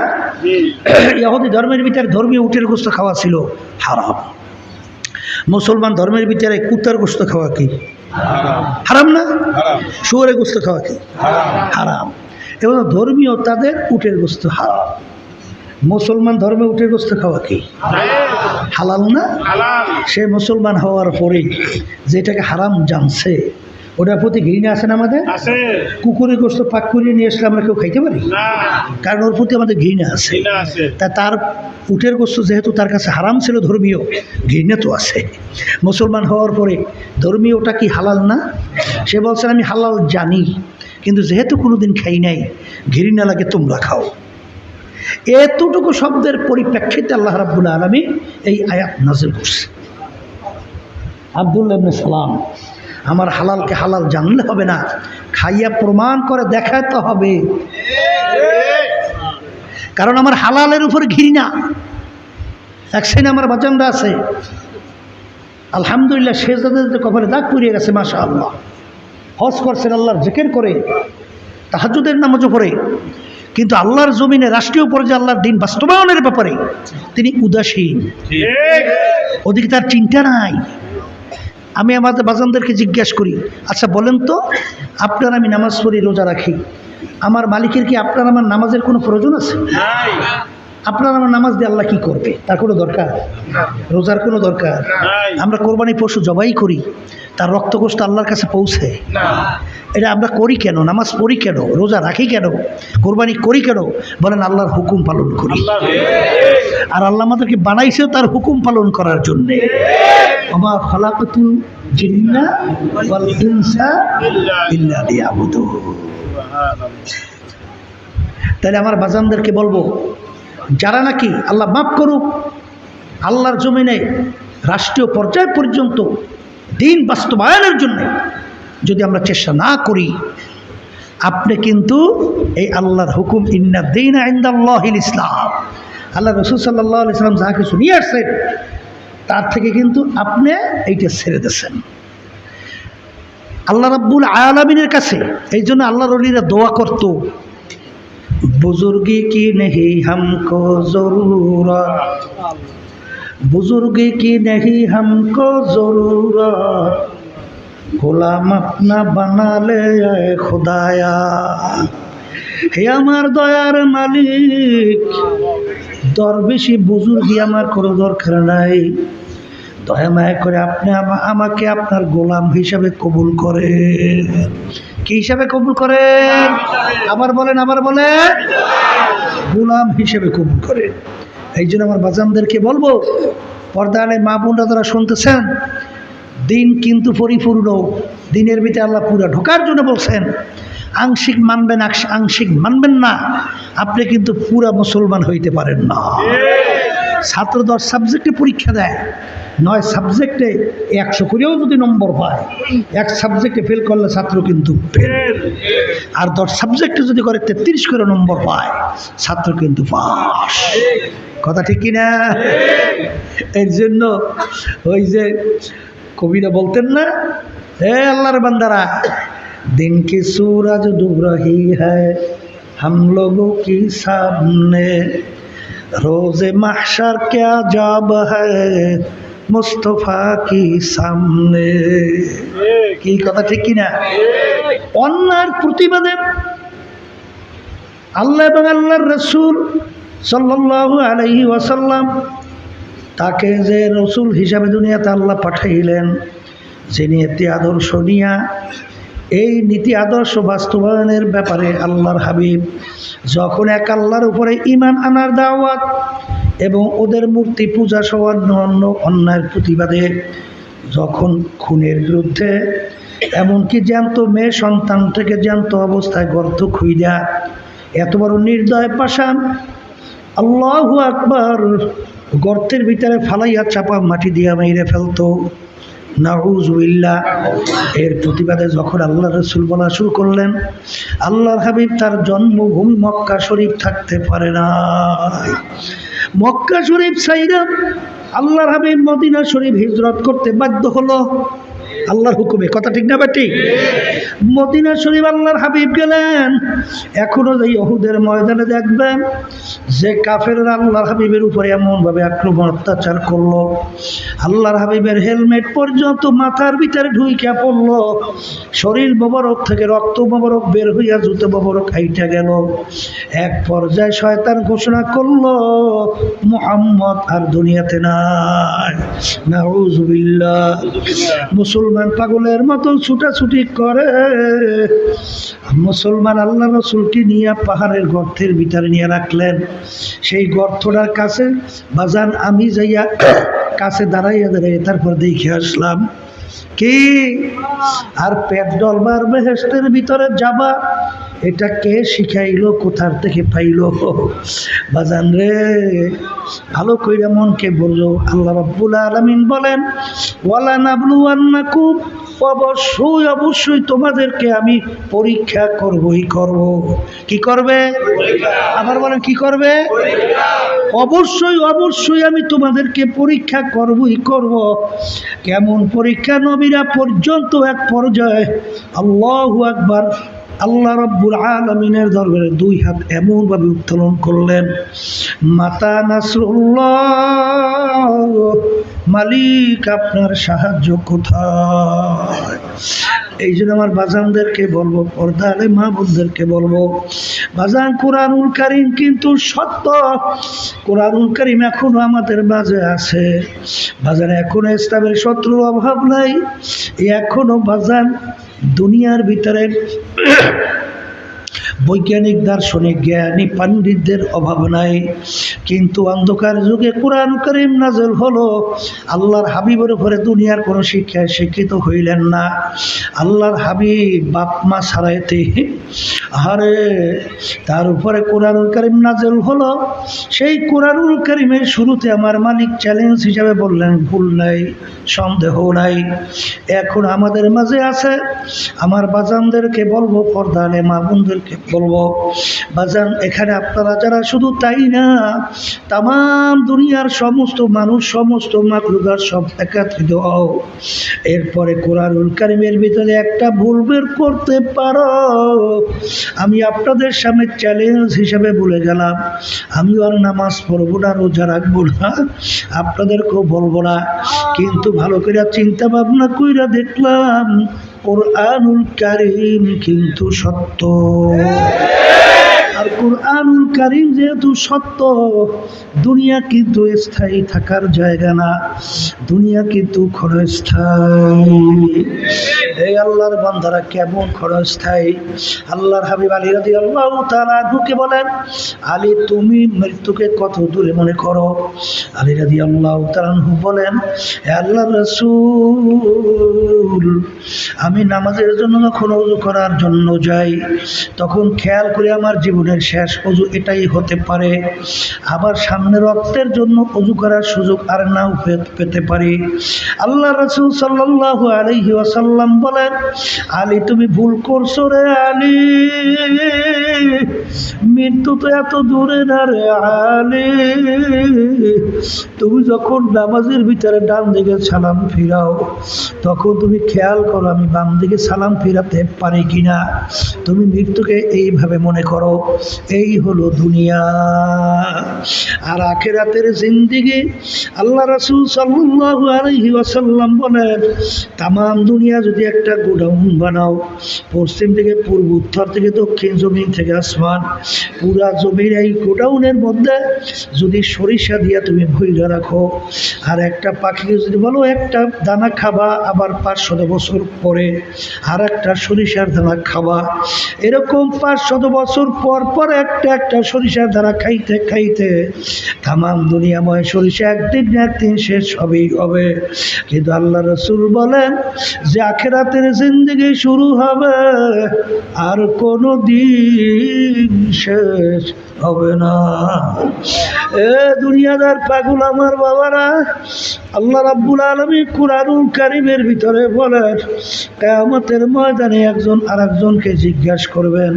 ইহুদি ধর্মের ভিতরে ধর্মীয় উটের গোশত খাওয়া ছিল হারাম। মুসলমান ধর্মের ভিতরে কুত্তার গোশত খাওয়া কি হারাম না? শুয়োরের গোশত খাওয়া কি হারাম? এবং ধর্মীয় তাদের উটের গোশত হারাম। মুসলমান ধর্মে উটের গোশত খাওয়া কি হালাল না? সে মুসলমান হওয়ার পরে যেটাকে হারাম জানছে, ওটার প্রতি ঘৃণা আছে না আমাদের? কুকুরের গোশত পাক করিয়ে নিয়ে আসলে আমরা কেউ খাইতে পারি? কারণ ওর প্রতি আমাদের ঘৃণা আছে। তা তার উটের গোশত যেহেতু তার কাছে হারাম ছিল, ধর্মীয় ঘৃণা তো আছে। মুসলমান হওয়ার পরে ধর্মীয়টা কি হালাল না? সে বলছেন আমি হালাল জানি, কিন্তু যেহেতু কোনোদিন খাই নাই, ঘৃণা লাগে, তোমরা খাও। এতটুকু শব্দের পরিপ্রেক্ষিতে আল্লাহ রাব্বুল আলামিন এই আয়াত নাযিল করছে। আব্দুল্লাহ ইবনে সালাম, আমার হালালকে হালাল জানলে হবে না, খাইয়া প্রমাণ করে দেখাতে হবে। কারণ আমার হালালের উপর ঘৃণা। এক শ্রেণী আমার বাজানরা আছে, আলহামদুলিল্লাহ, শেহজাদের কপালে দাগ পড়িয়ে গেছে, মাশাআল্লাহ, হজ করছেন, আল্লাহর জিকির করে, তাহাজ্জুদের নামাজও পড়ে, কিন্তু আল্লাহর জমিনে রাষ্ট্রীয় পর্যায়ে আল্লাহর দিন বাস্তবায়নের ব্যাপারে তিনি উদাসীন, ওদিকে তার চিন্তা নাই। আমি আমাদের বাজানদেরকে জিজ্ঞাসা করি, আচ্ছা বলেন তো, আপনার আমি নামাজ পড়ি, রোজা রাখি, আমার মালিকের কি আপনার আমার নামাজের কোনো প্রয়োজন আছে? আপনার আমার নামাজ দিয়ে আল্লাহ কি করবে? তার কোনো দরকার? রোজার কোনো দরকার? আমরা কোরবানি পশু জবাই করি, তার রক্তকোষ্ঠ আল্লাহর কাছে পৌঁছে, এটা আমরা করি কেন? নামাজ পড়ি কেন? রোজা রাখি কেন? কোরবানি করি কেন? বলেন আল্লাহর হুকুম পালন করি। আর আল্লাহ আমাদেরকে বানাইছেও তার হুকুম পালন করার জন্যে। ওমা খালাকতুল জিন্না ওয়াল ইনসা ইল্লা লিয়াবুদুন। তাহলে আমার বাজানদেরকে বলবো, যারা নাকি আল্লাহ মাফ করুক, আল্লাহর জমিনে রাষ্ট্রীয় পর্যায় পর্যন্ত দিন বাস্তবায়নের জন্য যদি আমরা চেষ্টা না করি, আপনি কিন্তু এই আল্লাহর হুকুম ইন্না দীনা ইনদাল্লাহিল ইসলাম, আল্লাহ রাসূল সাল্লাল্লাহু আলাইহি ওয়াসাল্লাম যা কিছু নিয়ে আসছেন তার থেকে কিন্তু আপনি এইটা ছেড়ে দিয়েছেন। আল্লাহ রাব্বুল আলামিনের কাছে এই জন্য আল্লাহর ওলিরা দোয়া করত, বুজুর্গি কি নেহি হামকো জরুরত, বুজুর্গি কি নেহি হামকো জরুরত, গোলাম আপনা বানালে খুদায়া। হে আমার দয়ার মালিক, দরবেশি বুজুর্গি আমার কোনো দরকার নাই, দয়া মায়া করে আপনি আমাকে আপনার গোলাম হিসাবে কবুল করেন। কি হিসাবে কবুল করেন? আবার বলেন, আবার বলেন, গোলাম হিসেবে কবুল করেন। এই জন্য আমার বাজানদেরকে বলবো, পর্দায় মা বোনরা যারা শুনতেছেন, দিন কিন্তু পরিপূর্ণ, দিনের ভিতরে আল্লাহ পুরা ঢোকার জন্য বলছেন। আংশিক মানবেন, আংশিক মানবেন না, আপনি কিন্তু পুরা মুসলমান হইতে পারেন না। ছাত্র 10 সাবজেক্টে পরীক্ষা দেয়, 9 সাবজেক্টে 100 করেও যদি নম্বর পায়, 1 সাবজেক্টে ফেল করলে ছাত্র কিন্তু ফেল। আর 10 সাবজেক্টে যদি করে 33 করে নম্বর পায়, ছাত্র কিন্তু পাস। কথা ঠিক কিনা? এর জন্য ওই যে কবিরা বলতেন না, হে আল্লাহর বান্দারা, दिन की सूरज डूब रही है हम लोगों की सामने, रोज़े महशर क्या जाब है मुस्तफा की सामने। की कथा ठीक किना? अन्नार प्रतिबादे আল্লাহ এবং আল্লাহর রাসূল সাল্লাল্লাহু আলাইহি ওয়াসাল্লাম তাকে যে রাসূল হিসাবে দুনিয়াতে আল্লাহ পাঠাইলেন, যে নীতি আদর্শ নিয়া এই নীতি আদর্শ বাস্তবায়নের ব্যাপারে আল্লাহর হাবিব যখন এক আল্লাহর উপরে ঈমান আনার দাওয়াত এবং ওদের মূর্তি পূজা সহ অন্য অন্যায়ের প্রতিবাদে, যখন খুনের বিরুদ্ধে, এমনকি জ্যান্ত মেয়ে সন্তান থেকে জ্যান্ত অবস্থায় গর্ত খুইরা এত বড় নির্দয় পাষাণ, আল্লাহু আকবার, গর্তের ভিতরে ফালাইয়া চাপা মাটি দিয়া মেরে ফেলতো, নাউযুবিল্লাহ। এর প্রতিবাদে যখন আল্লাহ রাসূল বলা শুরু করলেন, আল্লাহর হাবিব তার জন্মভূমি মক্কা শরীফ থাকতে পারে না, মক্কা শরীফ ছাইরা আল্লাহর হাবিব মদিনা শরীফ হিজরত করতে বাধ্য হলো আল্লাহর হুকুমে। কথা ঠিক না বেটি? মদিনা শরীফ আল্লাহর হাবিব গেলেন। এখনো যে উহুদের ময়দানে দেখবেন যে কাফেররা আল্লাহর হাবিবের উপরে এমনভাবে আক্রমণ অত্যাচার করলো, আল্লাহর হাবিবের হেলমেট পর্যন্ত মাথার ভিতরে ঢুইকা পড়লো, শরীর মোবারক থেকে রক্ত মোবারক বের হইয়া জুতো মোবারক আইটা গেল। এক পর্যায়ে শয়তান ঘোষণা করলো, মুহাম্মদ আর দুনিয়াতে নাই। নাউযুবিল্লাহ। মুসলমান পাগলের মতো ছুটাছুটি করে, মুসলমান আল্লাহ রাসূলকে নিয়ে পাহাড়ের গর্তের ভিতরে নিয়ে রাখলেন। সেই গর্তটার কাছে বাজান আমি যাইয়া কাছে দাঁড়াইয়া তারপর দেখে আসলাম কি আর পেট ডলবার বেহেশতের ভিতরে যাবা, এটা কে শিখাইলো, কোথার থেকে পাইলো? বাজান রে, ভালো কইরা মনকে বললো। আল্লাহ রাব্বুল আলামিন বলেন, ওয়ালা নাবলুওয়ান্নাকুম, অবশ্যই অবশ্যই তোমাদেরকে আমি পরীক্ষা করবই করব। কি করবে? আবার বলেন, কি করবে? অবশ্যই অবশ্যই আমি তোমাদেরকে পরীক্ষা করবই করব। কেমন পরীক্ষা? নবীরা পর্যন্ত এক পর্যায়ে আল্লাহু আকবার, আল্লাহ রাব্বুল আলামিনের দরবারে দুই হাত এমন ভাবে উত্তোলন করলেন, মাতা নাসরুল্লাহ, মালিক আপনার সাহায্য কোথায়? এই জন্য আমার বাজানদেরকে বলবো, পর্দারে মা বোনদেরকে বলবো, বাজান কোরআনুল কারীম কিন্তু সত্য। কোরআনুল কারীম এখনো আমাদের মাঝে আছে বাজান, এখনো ইসলামের শত্রুর অভাব নাই, এখনো বাজান দুনিয়ার ভিতরে বৈজ্ঞানিক দার্শনিক জ্ঞানী পণ্ডিতদের অভাব নাই। কিন্তু অন্ধকার যুগে কোরআন কারীম নাযিল হলো, আল্লাহর হাবিবের উপরে দুনিয়ার কোনো শিক্ষায় শিক্ষিত হইলেন না। আল্লাহর হাবিব বাপ মা ছাড়াইতে, আরে তার উপরে কোরআনুল কারীম নাযিল হলো। সেই কোরআনুল কারীমের শুরুতে আমার মালিক চ্যালেঞ্জ হিসাবে বললেন, ভুল নাই, সন্দেহ নাই, এখন আমাদের মাঝে আছে। আমার বাজানদেরকে বলবো, পর্দালে মা বোনদেরকে বলবো, বাজান এখানে আপনারা যারা, শুধু তাই না, তামাম দুনিয়ার সমস্ত মানুষ, সমস্ত মাখলুকাত সব একত্রিত হও। এরপরে কোরআনুল কারীমের ভিতরে একটা ভুল বের করতে পারো, আমি আপনাদের সামনে চ্যালেঞ্জ হিসাবে বলে গেলাম, আমি আর নামাজ পড়বো না, রোজা রাখবো না, আপনাদেরকেও বলবো না। কিন্তু ভালো করে চিন্তা ভাবনা কইরা দেখলাম কোরআনুল কারীম কিন্তু সত্য। আর কোরআনুল কারীম যেহেতু সত্য, দুনিয়া কিন্তু স্থায়ী থাকার জায়গা না, দুনিয়া কিন্তু ক্ষণস্থায়ী। এই আল্লাহর বান্দারা কেমন ক্ষণস্থায়ী? আল্লাহর হাবিব আলী রাদিয়াল্লাহু তাআলা আনহুকে বলেন, আলী তুমি মৃত্যুকে কত দূরে মনে করো? আলী রাদিয়াল্লাহু তাআলা আনহু বলেন, হে আল্লাহর রাসূল, আমি নামাজের জন্য যখন ওযু করার জন্য যাই, তখন খেয়াল করে আমার জীবনের শেষ ওযু এটাই হতে পারে, আবার সামনে রক্তের জন্য ওযু করার সুযোগ আর নাও পেতে পারি। আল্লাহ রাসূল সাল্লাল্লাহু আলাইহি ওয়াসাল্লাম বলেন, আলী তুমি ভুল করছো রে আলী, মৃত্যু তো এত দূরে না রে আলী। তুমি যখন নামাজের ভিতরে ডান দিকে সালাম ফিরাও, তখন তুমি খেয়াল করো আমি বাম দিকে সালাম ফিরাতে পারি কিনা। তুমি মৃত্যুকে এইভাবে মনে করো, এই হলো দুনিয়া। আর আখিরাতের জিন্দেগি, আল্লাহ রাসূল সাল্লাল্লাহু আলাইহি ওয়াসাল্লাম বলেন, তামাম দুনিয়া যদি একটা গোডাউন বানাও, পশ্চিম থেকে পূর্ব, উত্তর থেকে দক্ষিণ, জমিন থেকে আসমান, পুরা জমির এই গোডাউনের মধ্যে যদি সরিষা দিয়া তুমি ভইরা রাখো, আর একটা পাখিকে যদি বলো একটা দানা খাবা, আবার 500 বছর পরে আর একটা সরিষার দানা খাবা, এরকম 500 বছর পর পর একটা একটা সরিষার দানা খাইতে খাইতে তামাম দুনিয়াময় সরিষা একদিন না একদিন শেষ হবেই হবে। কিন্তু আল্লাহ রাসূল বলেন যে আখিরাতের জিন্দেগি শুরু হবে, আর কোনো দিন শেষ হবে না। এ দুনিয়াদার পাগল আমার বাবারা, আল্লাহ রাব্বুল আলামিন কুরআনুল কারীমের ভিতরে বলেন, কিয়ামতের ময়দানে একজন আরেকজনকে জিজ্ঞাসা করবেন,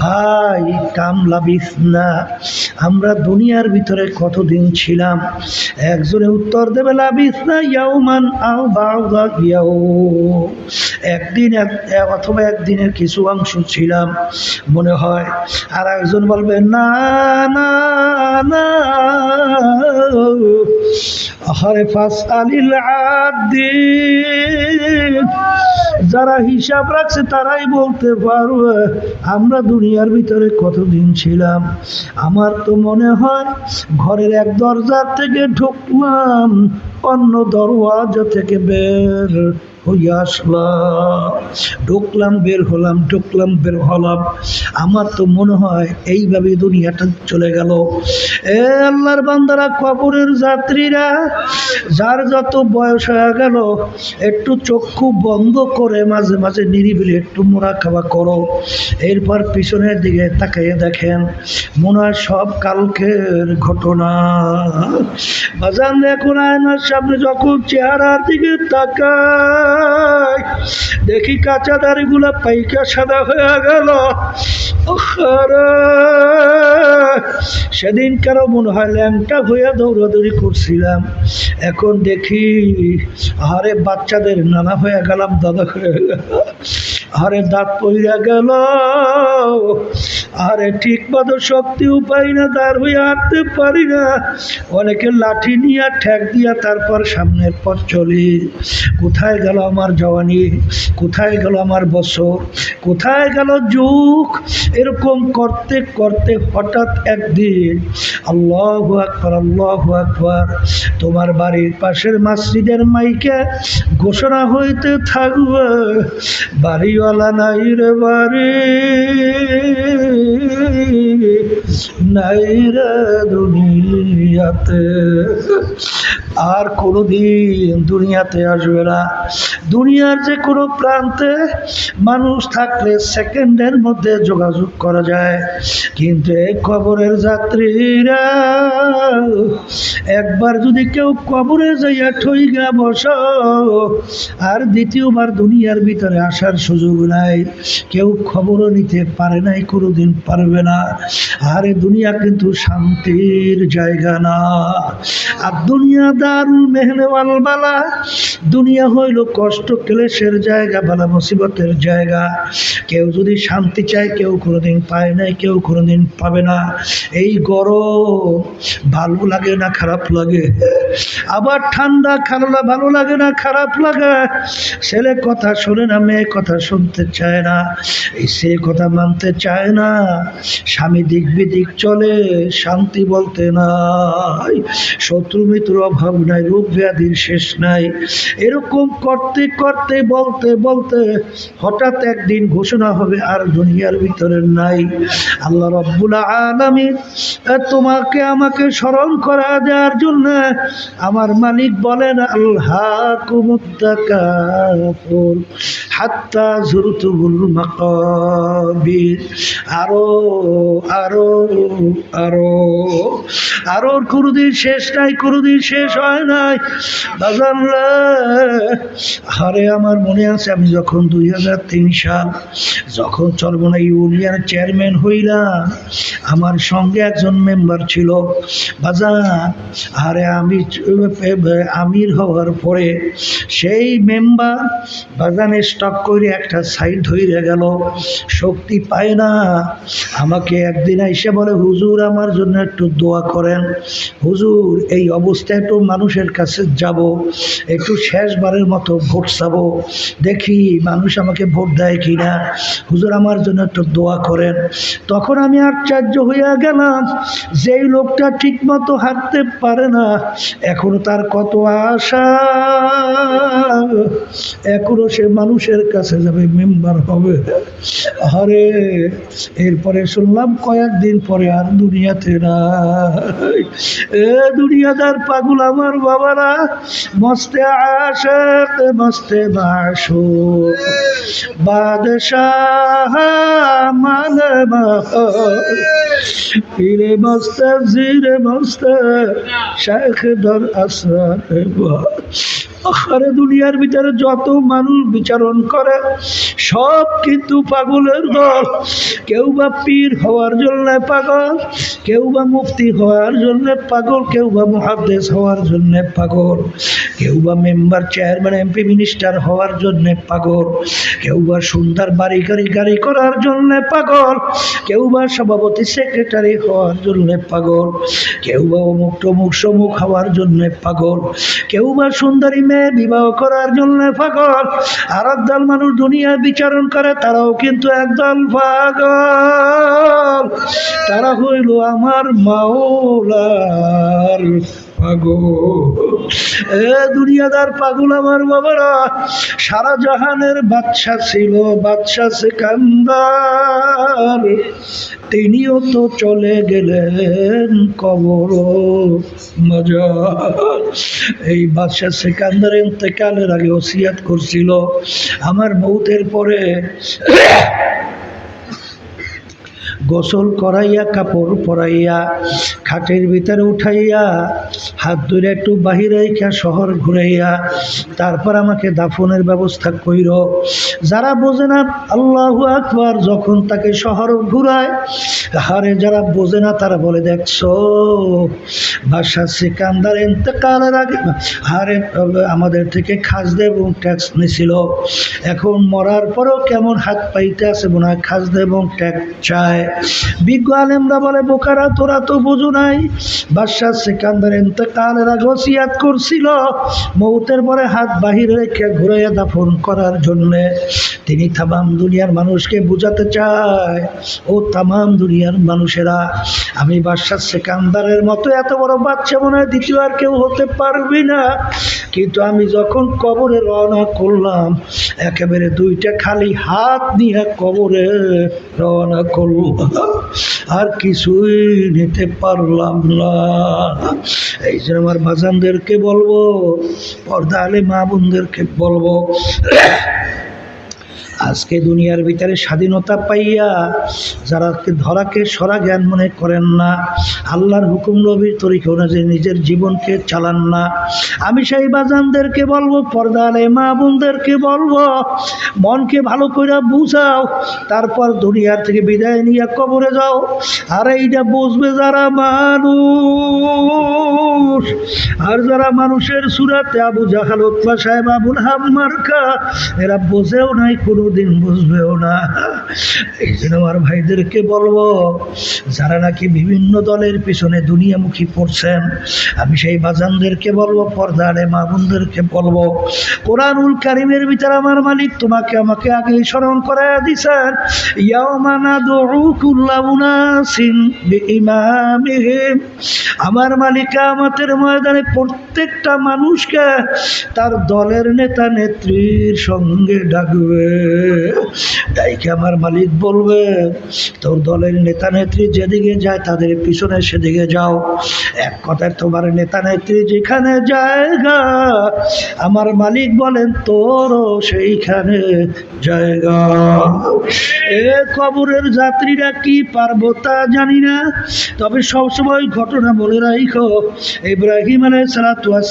ভাই কাম লাবিসনা, আমরা দুনিয়ার ভিতরে কতদিন ছিলাম? একজনে উত্তর দেবে, লাবিসনা ইয়াউমান আও বা'দা ইয়াউম, একদিন অথবা একদিনের কিছু অংশ ছিলাম মনে হয়। আর একজন বলবে, না না না, আরে ফাসআলিল আদিন, যারা হিসাব রাখছে তারাই বলতে পারবে আমরা দুনিয়ার ভিতরে কতদিন ছিলাম। আমার তো মনে হয় ঘরের এক দরজা থেকে ঢুকলাম, অন্য দরওয়াজা থেকে বের হইয়া আসলাম, ঢুকলাম বের হলাম, ঢুকলাম বের হলাম। আমার তো মনে হয় এইভাবে দুনিয়াটা চলে গেল। এ আল্লাহর বান্দারা, কবরের যাত্রীরা, যার যত বয়স হয়ে গেল, একটু চক্ষু বন্ধ করে মাঝে মাঝে নিরিবিলি একটু মুরাকাবা করো। এরপর পিছনের দিকে তাকিয়ে দেখেন, মনে হয় সব কালকের ঘটনা। বাজান, এখন আয়নার সামনে যখন চেহারার দিকে তাকাই, দেখি কাঁচা দাড়িগুলা পাইকা সাদা হয়ে গেল। সেদিন কেন মনে হয় ল্যাংটা হইয়া দৌড়াদৌড়ি করছিলাম, এখন দেখি আরে বাচ্চাদের নানা হয়ে গেলাম, দাদা হয়ে গেল। আরে দাঁত পইরা গেল, আরে ঠিক মতো শক্তিও পাই না, দাঁড় হয়ে হাঁটতে পারি না। অনেকে লাঠি নিয়ে ঠ্যাক দিয়া তারপর সামনের পথ চলি। কোথায় গেল আমার জওয়ানি, কোথায় গেল আমার বছর, কোথায় গেল যুগ? এরকম করতে করতে হঠাৎ একদিন আল্লাহু আকবার, আল্লাহু আকবার, তোমার বাড়ির পাশের মসজিদের মাইকে ঘোষণা হইতে থাকবে, বাড়িওয়ালা নাই রে বাড়ি, নাই রে দুনিয়াতে, আর কোনোদিন দুনিয়াতে আসবে না। দুনিয়ার যে কোনো প্রান্তে মানুষ থাকলে সেকেন্ডের মধ্যে যোগাযোগ করা যায়, কিন্তু এই কবরের যাত্রীরা একবার যদি কেউ কবরে যাইয়া ঠইগা বসো, আর দ্বিতীয়বার দুনিয়ার ভিতরে আসার সুযোগ নাই। কেউ খবরও নিতে পারে নাই, কোনোদিন পারবে না। আরে দুনিয়া কিন্তু শান্তির জায়গা না। আর দুনিয়া দারুল মেহনে ওয়াল বালা, দুনিয়া হইল কষ্ট ক্লেশের জায়গা, বালা মুসিবতের জায়গা। কেউ যদি শান্তি চায়, কেউ কোনোদিন পায় নাই, কেউ কোনোদিন পাবে না। এই গরম ভালো লাগে না খারাপ লাগে, আবার ঠান্ডা খারলা ভালো লাগে না খারাপ লাগে। ছেলে কথা শোনে না, মেয়ে কথা শুনতে চায় না, সে কথা মানতে চায় না। স্বামী দিক বিদিক চলে, শান্তি বলতে নাই, শত্রু মিত্র অভাব নাই, রোগ ব্যাধির শেষ নাই। এরকম করতে করতে বলতে বলতে হঠাৎ একদিন ঘোষণা হবে আর দুনিয়ার ভিতরে নাই। আল্লাহ রাব্বুল আলামিন তোমাকে আমাকে স্মরণ করা দেওয়ার জন্য আমার মালিক বলেন, আল্লাহকুমুত তাকাসুর হাত্তা যুরতুমুল মাকাবির। আরো আরো আরো আরো, কোনোদিন শেষ নাই, কোনোদিন শেষ হয় নাই। বাজানরা, আরে আমার মনে আছে আমি যখন 2003 সাল যখন চরমোনা ইউনিয়ন চেয়ারম্যান হইলাম, আমার সঙ্গে একজন মেম্বার ছিল বাজান। আরে আমি আমির হওয়ার পরে সেই মেম্বার বাজানে স্টক করে একটা সাইড হয়ে গেল, শক্তি পায় না। আমাকে একদিন এসে বলে, হুজুর আমার জন্য একটু দোয়া করেন, হুজুর এই অবস্থায় একটু মানুষের কাছে যাব, একটু শেষবারের মতো ভোট চাবো, দেখি মানুষ আমাকে ভোট দেয় কিনা, হুজুর আমার জন্য একটু দোয়া করেন। তখন আমি আশ্চর্য হইয়া গেলাম, যেই লোকটা ঠিক মতো হাঁটতে পারে না, এখনো তার কত আশা, এখনো সে মানুষের কাছে যাবে, মেম্বার হবে। আরে এরপরে শুনলাম কয়েকদিন পরে আর দুনিয়াতে নাই। এ দুনিয়াদার পাগল আমার বাবারা, মস্তে আশাক মস্তে মাশুক, বাদশাহ মানবা পীরে মস্তে জিরে মস্তে শেখ দর আসরার। আরে দুনিয়ার ভিতরে যত মানুষ বিচারণ করে সব কিন্তু পাগলের দল। কেউ বা পীর হওয়ার জন্য পাগল, কেউ বা মুফতি হওয়ার জন্য পাগল, কেউ বা মুহাদ্দিস হওয়ার জন্য পাগল, কেউ বা মেম্বার চেয়ারম্যান এমপি মিনিস্টার হওয়ার জন্য পাগল, কেউ বা সুন্দর বাড়ি গাড়ি করার জন্য পাগল, কেউ বা সভাপতি সেক্রেটারি হওয়ার জন্য পাগল, কেউ বা অমুক টমুক সমুক হওয়ার জন্য পাগল, কেউ বা সুন্দরী মেয়ে বিবাহ করার জন্য পাগল। আর একদল মানুষ দুনিয়া বিচারণ করে, তারাও কিন্তু একদল পাগল। তারা হইল আমার মাওলার পাগল। দুনিয়াদার পাগল আমার বাবারা। সারা জাহানের বাদশা ছিল বাদশা সিকান্দার, তিনিও তো চলে গেলেন কবর মাজার। এই বাদশা সিকান্দার ইন্তেকালের আগে ওসিয়াত করছিল, আমার মৌতের পরে গোসল করাইয়া কাপড় পরাইয়া খাটের ভিতরে উঠাইয়া হাত ধরে একটু বাহিরে রেখা শহর ঘুরাইয়া তারপর আমাকে দাফনের ব্যবস্থা কইর। যারা বোঝে না আল্লাহু আকবার, যখন তাকে শহর ঘুরায়, হারে যারা বোঝে না তারা বলে দেখছো বাদশা সিকান্দার ইন্তেকালের আগে হারে আমাদের থেকে খাজনা এবং ট্যাক্স নিছিল, এখন মরার পরেও কেমন হাত পাইতে আছে মনে হয় খাজনা এবং ট্যাক্স চায়। বিজ্ঞ আলেমরা বলে বোকারা তোরা তো বুঝো নাই, বাদশা সিকান্দার ইন্তেকালের আগে ওসিয়াত করছিল মৌতের পরে হাত বাহিরে রেখে ঘুরাইয়া দাফন করার জন্য। তিনি তামাম দুনিয়ার মানুষকে বুঝাতে চায়, ও তামাম দুনিয়ার মানুষেরা, আমি বাদশা সিকান্দারের মতো এত বড় বাচ্চা মনে হয় দ্বিতীয় আর কেউ হতে পারবি না, কিন্তু আমি যখন কবরে রওনা করলাম একেবারে দুইটা খালি হাত নিয়ে কবরে রওনা করলাম, আর কিছুই নিতে পারলাম না। এই যে আমার বাজানদেরকে বলবো, পর্দা আলে মা বোনদেরকে বলবো, আজকে দুনিয়ার ভিতরে স্বাধীনতা পাইয়া যারা ধরাকে সরা জ্ঞান মনে করেন না, আল্লাহর হুকুম নবীর তরিকা অনুযায়ী নিজের জীবনকে চালান না, আমি সেই বাজানদেরকে বলবো, পর্দা আলে মা বোনদেরকে বলবো, মনকে ভালো করে বুঝাও, তারপর দুনিয়ার থেকে বিদায় নিয়ে কবরে যাও। আর এইটা বুঝবে যারা মানুষ, আর যারা মানুষের সুরাতে আবু জাহাল উতবা সাহেব আবুল হাম্মারকা, এরা বোঝেও নাই, কোনোদিন বুঝবেও না। এই জন্য আমার ভাইদেরকে বলবো, যারা নাকি বিভিন্ন দলের পিছনে দুনিয়ামুখী পড়ছেন, আমি সেই বাজানদেরকে বলবো, পর্দা আলে মা বোনদেরকে বলবো, কোরআনুল কারীমের ভিতরে আমার মালিক তোমাকে আমাকে আগেই স্মরণ করায়া দিছেন, ইয়াউমা নাদউ কুল্লা উনাসিন বিইমামিহিম, আমার মালিক কিয়ামতের ময়দানে প্রত্যেকটা মানুষকে তার দলের নেতা নেত্রীর সঙ্গে ডাকবে। ডাইকে আমার মালিক বলবে, তোর দলের নেতা নেত্রী যেদিকে যায় তাদের পিছনে সেদিকে যাও। এক কথায় তোমার নেতা নেত্রী যেখানে জায়গা, আমার মালিক বলেন তোরও সেইখানে জায়গা। এ কবরের যাত্রীরা কি পারবো তা জানি না, তবে সবসময় ঘটনা বলে রাখো, ইব্রাহিম আলাইহিস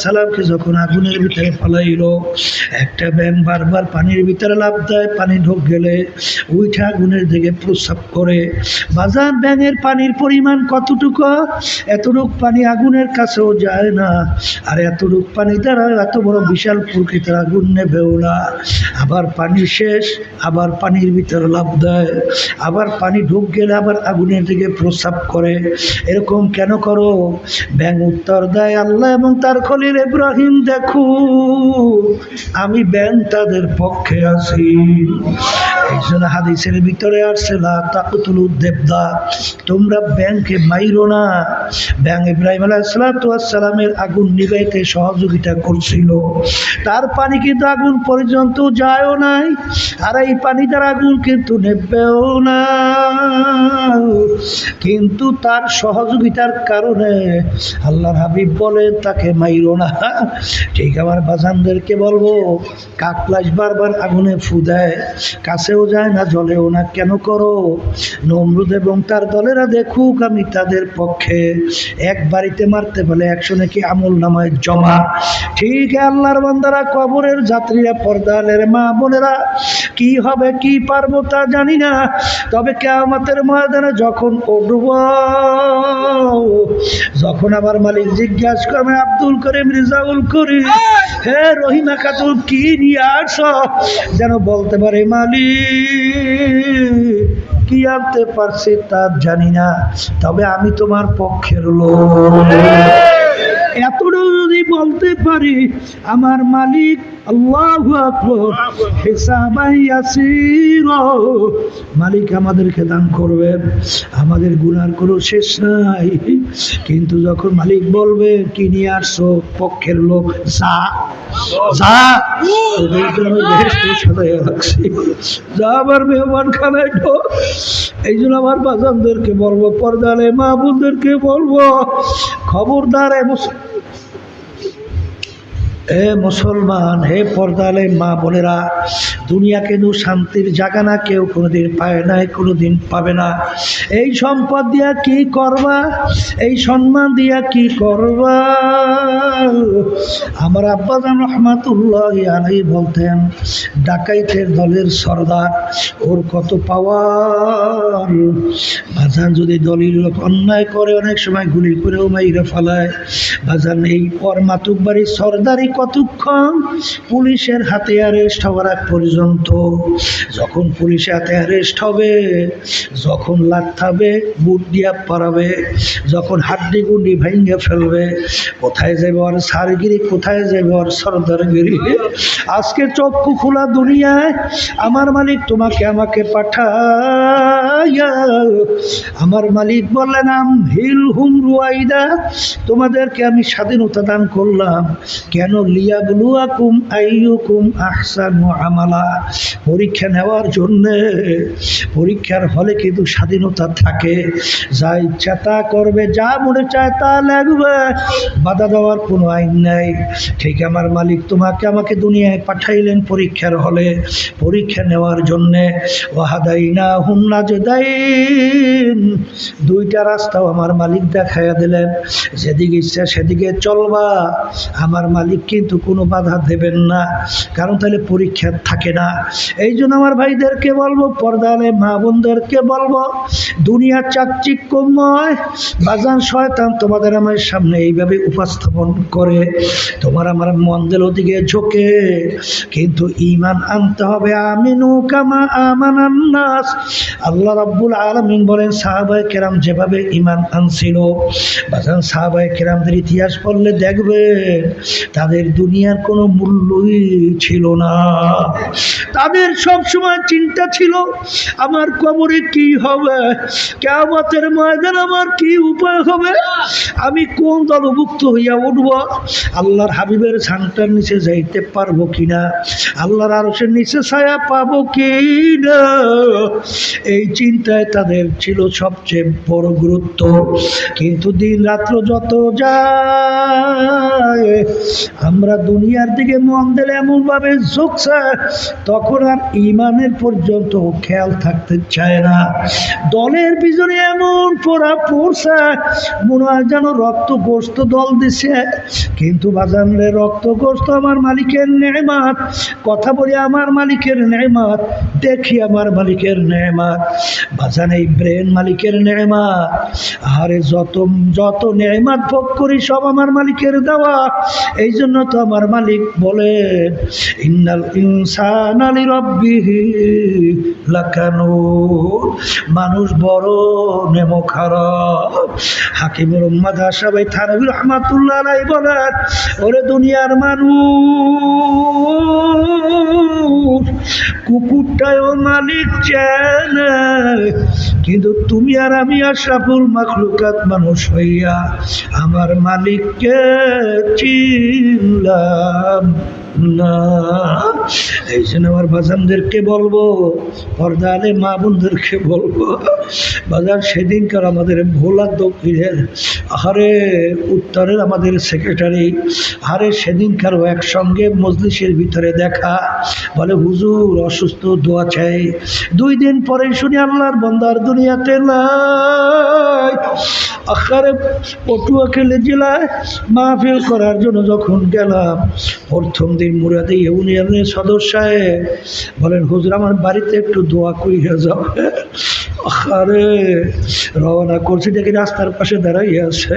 সালামকে যখন আগুনের ভিতরে ফেলাইলো, একটা ব্যাঙ বারবার পানির ভিতরে লাফ দেয়, পানি ঢোক গেলে উইঠা আগুনের দিকে প্রস্রাব করে। বাজার ব্যাঙের পানির পরিমাণ কতটুকু, এতটুক পানি আগুনের কাছেও যায় না, আর এতটুক পানি দ্বারা এত বড় বিশাল প্রকৃতির আগুন নেবেও না। আবার পানি শেষ, আবার পানির ভিতরে লাফ দেয়, আবার পানি ঢুক গেলে আবার আগুনের দিকে প্রস্রাব করে। এরকম কেন করো? ব্যাঙ উত্তর দেয়, আল্লাহ এবং তার খলিল ইব্রাহিম দেখো আমি ব্যাঙ তাদের পক্ষে আছি। এই জন্য হাদিসের ভিতরে আসছে লা তাকতুলুদ দেবদা, তোমরা ব্যাঙকে মাইরো না। ব্যাঙ ইব্রাহিম আলাইহিস সালামের আগুন নিভাইতে সহযোগিতা করছিল, তার পানি কিন্তু আগুন পর্যন্ত যায়ও নাই, আর এই পানি তার আগুন কিন্তু নেবেও না, কিন্তু তার সহযোগিতার কারণে আল্লাহর হাবিব বলেন তাকে মাইরো না। ঠিক আমার বাজানদেরকে বলবো, কাকলাস বারবার আগুনে ফু দেয়, কাছেও যায় না জ্বলেও না, কেন করো? নমরুদ এবং তার দলেরা দেখুক আমি তাদের পক্ষে। এক বাড়িতে মারতে বলে 100 নাকি আমল নামায় জমা। ঠিক আল্লাহর বান্দারা, কবরের যাত্রীরা, পর্দালের মা বোনেরা, কি হবে কি পারবো তা জানি না, তবে কিয়ামতের ময়দানে যখন উঠব, যখন আমার মালিক জিজ্ঞাসা করবে, আব্দুল করিম রিজাউল করিম, হে রহিমা খাতুন কি নিয়ে আসছ, যেন বলতে পারে মালিক কি আনতে পারছি তা জানি না, তবে আমি তোমার পক্ষের লোক। এতটুকু যদি যদি বলতে পারি আমার মালিক আল্লাহু আকবার হিসাবাই ইয়াসীর, মালিক আমাদেরকে দান করবেন, আমাদের গুনার কোনো শেষ নাই। কিন্তু যখন মালিক বলবে কি নিয়ে আসছো, পক্ষের লোক যা যা, যা আবার মেহমান খানায় ঢোক। এই জন্য আমার বাজানদেরকে বলবো, পর্দালে মা বোনদেরকে বলবো, খবরদার মুসলমান, হে পর্দালে মা বোনেরা, দুনিয়া কিন্তু শান্তির জায়গা না, কেউ কোনোদিন পায় নাই, কোনোদিন পাবে না। এই সম্পদ দিয়া কি করবা, এই সম্মান দিয়া কি করবা? আমার আব্বাজান রহমাতুল্লাহি আলাইহি বলতেন, ডাকাইতের দলের সর্দার, ওর কত পাওয়ার। বাজান যদি দলের লোক অন্যায় করে অনেক সময় গুলি করেও মাইরা ফেলায়। বাজান এই পর মাতুব্বাড়ি সর্দারি কতক্ষণ? পুলিশের হাতে অ্যারেস্ট হওয়ার আগ পর্যন্ত। যখন পুলিশের হাতে অ্যারেস্ট হবে, যখন লাথাবে, বুট দিয়া পারাবে, যখন হাড্ডি গুন্ডি ভেঙে ফেলবে, কোথায় যাবে আর সারগিরি, কোথায় যাবে আর সর্দারগিরি? আজকে চক্ষু খোলা দুনিয়ায় আমার মালিক তোমাকে আমাকে পাঠায়া, আমার মালিক বললেন হিল হুম রুয়াইদা, তোমাদেরকে আমি স্বাধীনতা দান করলাম। কেন? লিয়াবলুয়াকুম আইয়ুকুম আহসানু আমালা, পরীক্ষা নেওয়ার জন্যে। পরীক্ষার হলে কিন্তু স্বাধীনতা থাকে, যা ইচ্ছা তা করবে, যা মনে চায় তা লাগবে, বাধা দেওয়ার কোনো আইন নাই। ঠিক আমার মালিক তোমাকে আমাকে দুনিয়ায় পাঠাইলেন পরীক্ষার হলে, পরীক্ষা নেওয়ার জন্যে। ওয়াহাদাইনা হুম নাজদাইন, দুইটা রাস্তাও আমার মালিক দেখাইয়া দিলেন, যেদিকে ইচ্ছা সেদিকে চলবা, আমার মালিক কিন্তু কোনো বাধা দেবেন না, কারণ তাহলে পরীক্ষা থাকে না। এই জন্য আমার ভাইদেরকে বলবো, পর্দালে মা বোনদেরকে বলবো, দুনিয়া চাকচিক্যময়। বাজান শয়তান তোমাদের আমার সামনে এইভাবে উপস্থাপন করে, তোমার আমার মন দিল দিকে ঝোঁকে, কিন্তু ঈমান আনতে হবে। আমিনু কামা আমানান নাস। আল্লাহ রাব্বুল আলামিন বলেন, সাহাবায়ে কেরাম যেভাবে ঈমান আনছিল, বাজান সাহাবায়ে কেরামদের ইতিহাস পড়লে দেখবে তাদের দুনিয়ার কোনো মূল্যই ছিল না। তাদের সব সময় চিন্তা ছিল আমার কবরে কি হবে, কিয়ামতের ময়দানে আমার কি উপায় হবে, আমি কোন দলভুক্ত হইয়া উঠব, আল্লাহর হাবিবের ছানটার নিচে যাইতে পারবো কিনা, আল্লাহর আরশের নিচে ছায়া পাবো কিনা। এই চিন্তায় তাদের ছিল সবচেয়ে বড় গুরুত্ব। কিন্তু দিন রাত্র যত যায় আমরা দুনিয়ার দিকে মন দিলে এমনভাবে ঝুঁকছে, তখন আর ঈমানের পর্যন্ত খেয়াল থাকতে চায় না। দলের পিছনে এমন পড়া পড়ছে, মনে হয় যেন রক্ত গোস্ত দল দিছে, কিন্তু বাজানলে রক্ত গোস্ত আমার মালিকের নেয়ামত। কথা বলি আমার মালিকের নেয়ামত, দেখি আমার মালিকের নেয়ামত। বাজান এই ব্রেন মালিকের নেয়ামত। আরে যত যত নেয়ামত ভোগ করি সব আমার মালিকের দেওয়া। এই জন্য তো আমার মালিক বলেন, ইন্নাল ইনসানা লিরাব্বিহি লাকানুর, মানুষ বড় নেমো খারাপ। হাকিমুল উম্মাত আশরাফ থানভী রাহমাতুল্লাহ আলাইহি বলেন, ওরে দুনিয়ার মানুষ, কুকুরটাও মালিক চেনে, কিন্তু তুমি আর আমি আশরাফুল মাখলুকাত মানুষ হইয়া আমার মালিককে চিনলাম না। এই জন্য আমার বাজানদেরকে বলবো, পর্দালে মা বোনদেরকে বলবো, বাজার সেদিনকার আমাদের ভোলা দক্ষিণের আহারে উত্তরের আমাদের সেক্রেটারি, আরে সেদিনকারও একসঙ্গে মজলিসের ভিতরে দেখা, বলে হুজুর অসুস্থ, দোয়া চাই। 2 দিন পরে শুনি আল্লাহর বান্দার দুনিয়াতে নাই। আখারে পটুয়াখালী জেলায় মাহফিল করার জন্য যখন গেলাম, প্রথম দিন মুরাদি ইউনিয়নের সদস্য সাহেব বলেন, হুজুর আমার বাড়িতে একটু দোয়া কইরা যাও। আরে রওনা করছি, দেখি রাস্তার পাশে দাঁড়াইয়া আছে,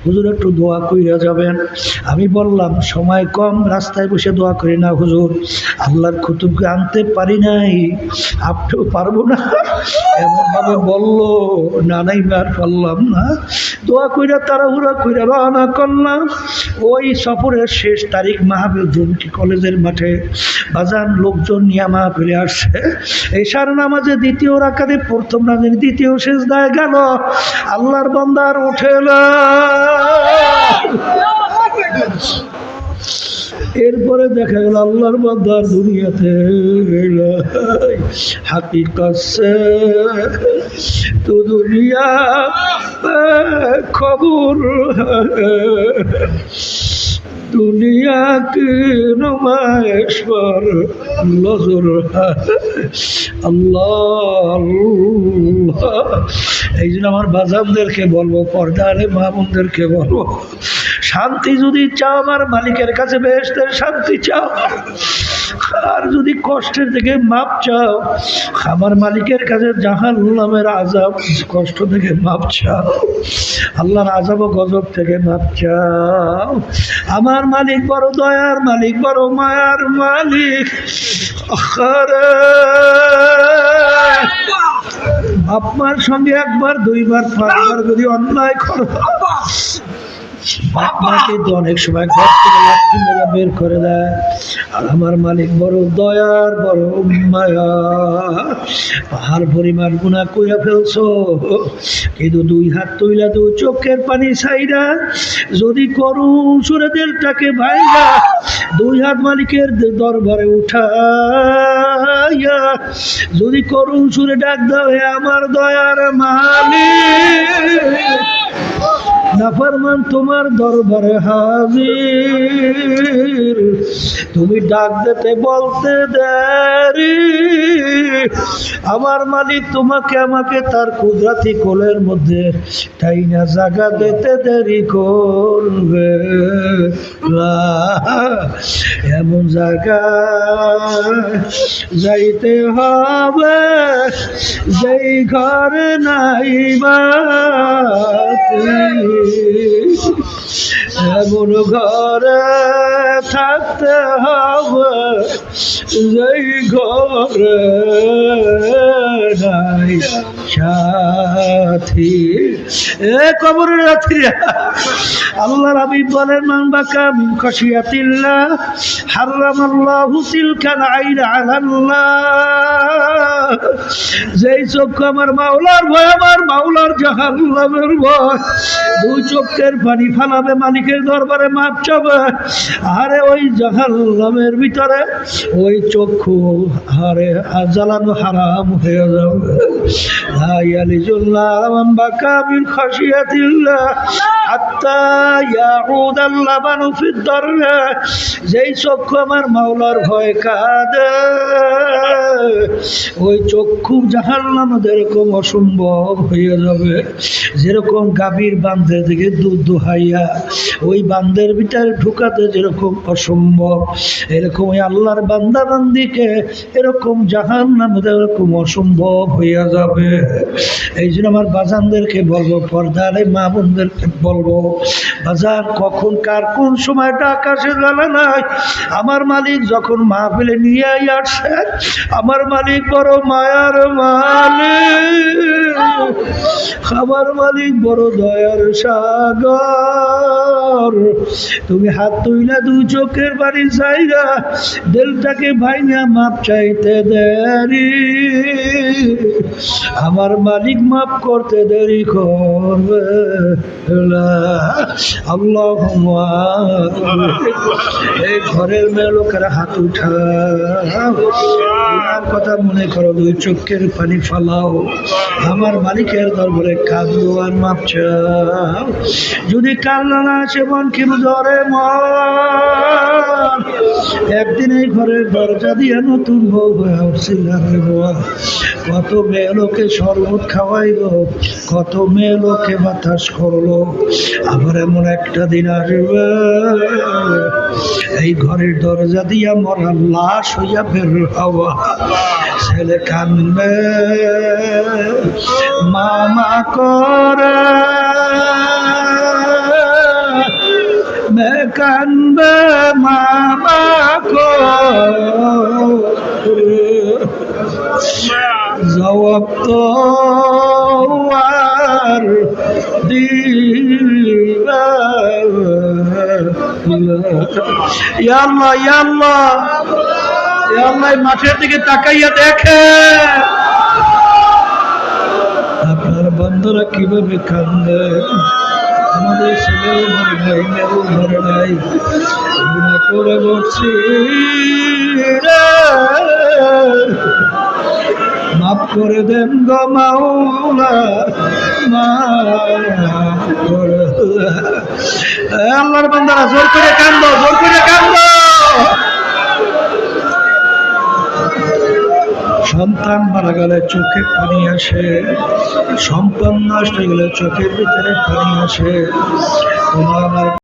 হুজুর একটু দোয়া কইরা যাবেন। আমি বললাম সময় কম, রাস্তায় বসে দোয়া করি না হুজুর, আল্লাহর কুতুবকে আনতে পারি নাই, আপনিও পারবো না, এমনভাবে বললো। না নাই আর পারলাম না, দোয়া কইরা তাড়াহুড়া কইরা রওনা করলাম। ওই সফরের শেষ তারিখ মাহফিল জুমকি কলেজের মাঠে বাজান লোকজন নিয়ে মাহফিলে আসছে। এশার নামাজে দ্বিতীয় রাকাতে প্রথম নামাজে দ্বিতীয় সিজদায় গেল, আল্লাহর বান্দার উঠে না। এরপরে দেখা গেল আল্লাহর বান্দার দুনিয়াতে হাকিকত সে তো দুনিয়া খবর দুনিয়া কি নুমাইশ পর নজর আল্লাহ। এই জন্য আমার বাজারদেরকে বলবো, পর্দারে মামুনদেরকে বলবো, শান্তি যদি চাও আমার মালিকের কাছে বেহেশতের শান্তি চাও, আর যদি কষ্টের থেকে মাপ চাও আমার মালিকের কাছে জাহান্নামের আযাব কষ্ট থেকে মাপ চাও, আল্লাহর আযাব ও গজব থেকে মাপ চাও। আমার মালিক বড় দয়ার মালিক, বড় মায়ার মালিক। বাপ মার সঙ্গে একবার দুইবার পাঁচবার যদি অন্যায় করো, বাপ মাকে তো অনেক সময় ঘর থেকে লাঠি মেরে বের করে দেয়। আর আমার মালিক বড় দয়ার বড় মায়া, পাহাড় পরিমাণ গুনাহ কইরা ফেলছো, কিন্তু দুই হাত তুইলা দুই চোখের পানি ছাইরা যদি করুণ সুরে দিলটাকে ভাইরা দুই হাত মালিকের দরবারে উঠাইয়া যদি করুণ সুরে ডাক দাও, হে আমার দয়ার মালিক, নাফরমান তোমার দরবারে হাজির, তুমি ডাক দিতে বলতে দেরি, আমার মালিক তোমাকে আমাকে তার কুদরতি কোলের মধ্যে তাই না জায়গা দিতে দেরি করবে না। এমন জায়গা যাইতে হবে যেই ঘর নাই বাতি, এমন ঘরে থাকতে হবে যেই ঘরে নাই সাথী। এ কবরের রাত্রিরা আল্লাহর হাবিব বলেন, মান বাকা মিন খাশিয়াতিল্লাহ হারামাল্লাহু তিলকাল আইন আলাল্লাহ। যেই চক্ষু আমার মাওলার ভয়, আমার মাওলার জাহান্নামের ভয়, দুই চোখের পানি ফালাবে, মালিকের দরবারে মাপ চাবে, আরে ওই জাহান্নামের ভিতরে ওই চক্ষু আরে জ্বালানো হারাম হয়ে যাবে। লা ইয়ালিজুল্লাহ মান বাকা মিন খাশিয়াতিল্লাহ হাত্তা ইয়াউদাল লাবানু ফিদ দাররা। যেই চক্ষু আমার মাওলার ভয় কাঁদে, ওই চক্ষু জাহান্নামে যেরকম অসম্ভব হয়ে যাবে, যেরকম গাভীর বান্ধের দিকে দুধ দোহাইয়া ওই বান্ধের ভিতরে ঢুকাতে যেরকম অসম্ভব, এরকম ওই আল্লাহর বান্দা বান্দিকে এরকম জাহান্নামে এরকম অসম্ভব হইয়া যাবে। এই জন্য আমার বাজানদেরকে বলবো, পর্দারে মা বোনদেরকে বলবো, বাজার কখন কার কোন সময়টা আকাশে জানা নাই। আমার মালিক যখন মাহফিলে নিয়ে আসছে, আমার মালিক বড় মায়ার মালিক, আমার মালিক বড় দয়ার সাগর। তুমি হাত তুইলা দুই চোখের বাড়ি জায়গা দিলটাকে ভাইনা মাপ চাইতে দেরি, আমার মালিক মাপ করতে দেরি করবে না। আল্লাহুম্মা এই ঘরের মেয়ে লোকেরা হাত উঠাও, কথা মনে করো, দুই চোখের পানি ফালাও, আমার মালিকের দরবারে কাঁদো আর মাপ চাও। যদি কান্না না আসে মন কিন্তু জ্বরে মন, একদিন এই ঘরের দরজা দিয়ে নতুন বউ হয়ে উঠছিল, কত মেয়ে লোকে শরবত খাওয়াইলো, কত মেয়ে লোকে বাতাস করলো। আবার এমন একটা দিন আসবে এই ঘরের দরজা দিয়া মরা লাশ হইয়া বের হওয়া, ছেলে কান্দবে মামা করে, মেয়ে কান্দবে মামা করে। জবাব তো আর দিবা ইয়া আল্লাহ, ইয়া আল্লাহ, ইয়া আল্লাহ, মাঠের দিকে তাকাইয়া দেখে আপনার বন্ধুরা কিভাবে কান্দে। আমাদের ছেলেও মরে নাই, মেয়েও মরে নাই, গুনাহ করে বলছি মাফ করে দেন গো মাওলা, মাফ করে। আল্লাহর বান্দারা জোর করে কান্দো, জোর করে কান্দো। সন্তান মারা গেলে চোখে পানি আসে, সম্পদ নষ্ট হয়ে গেলে চোখের ভিতরে পানি আসে। তোমার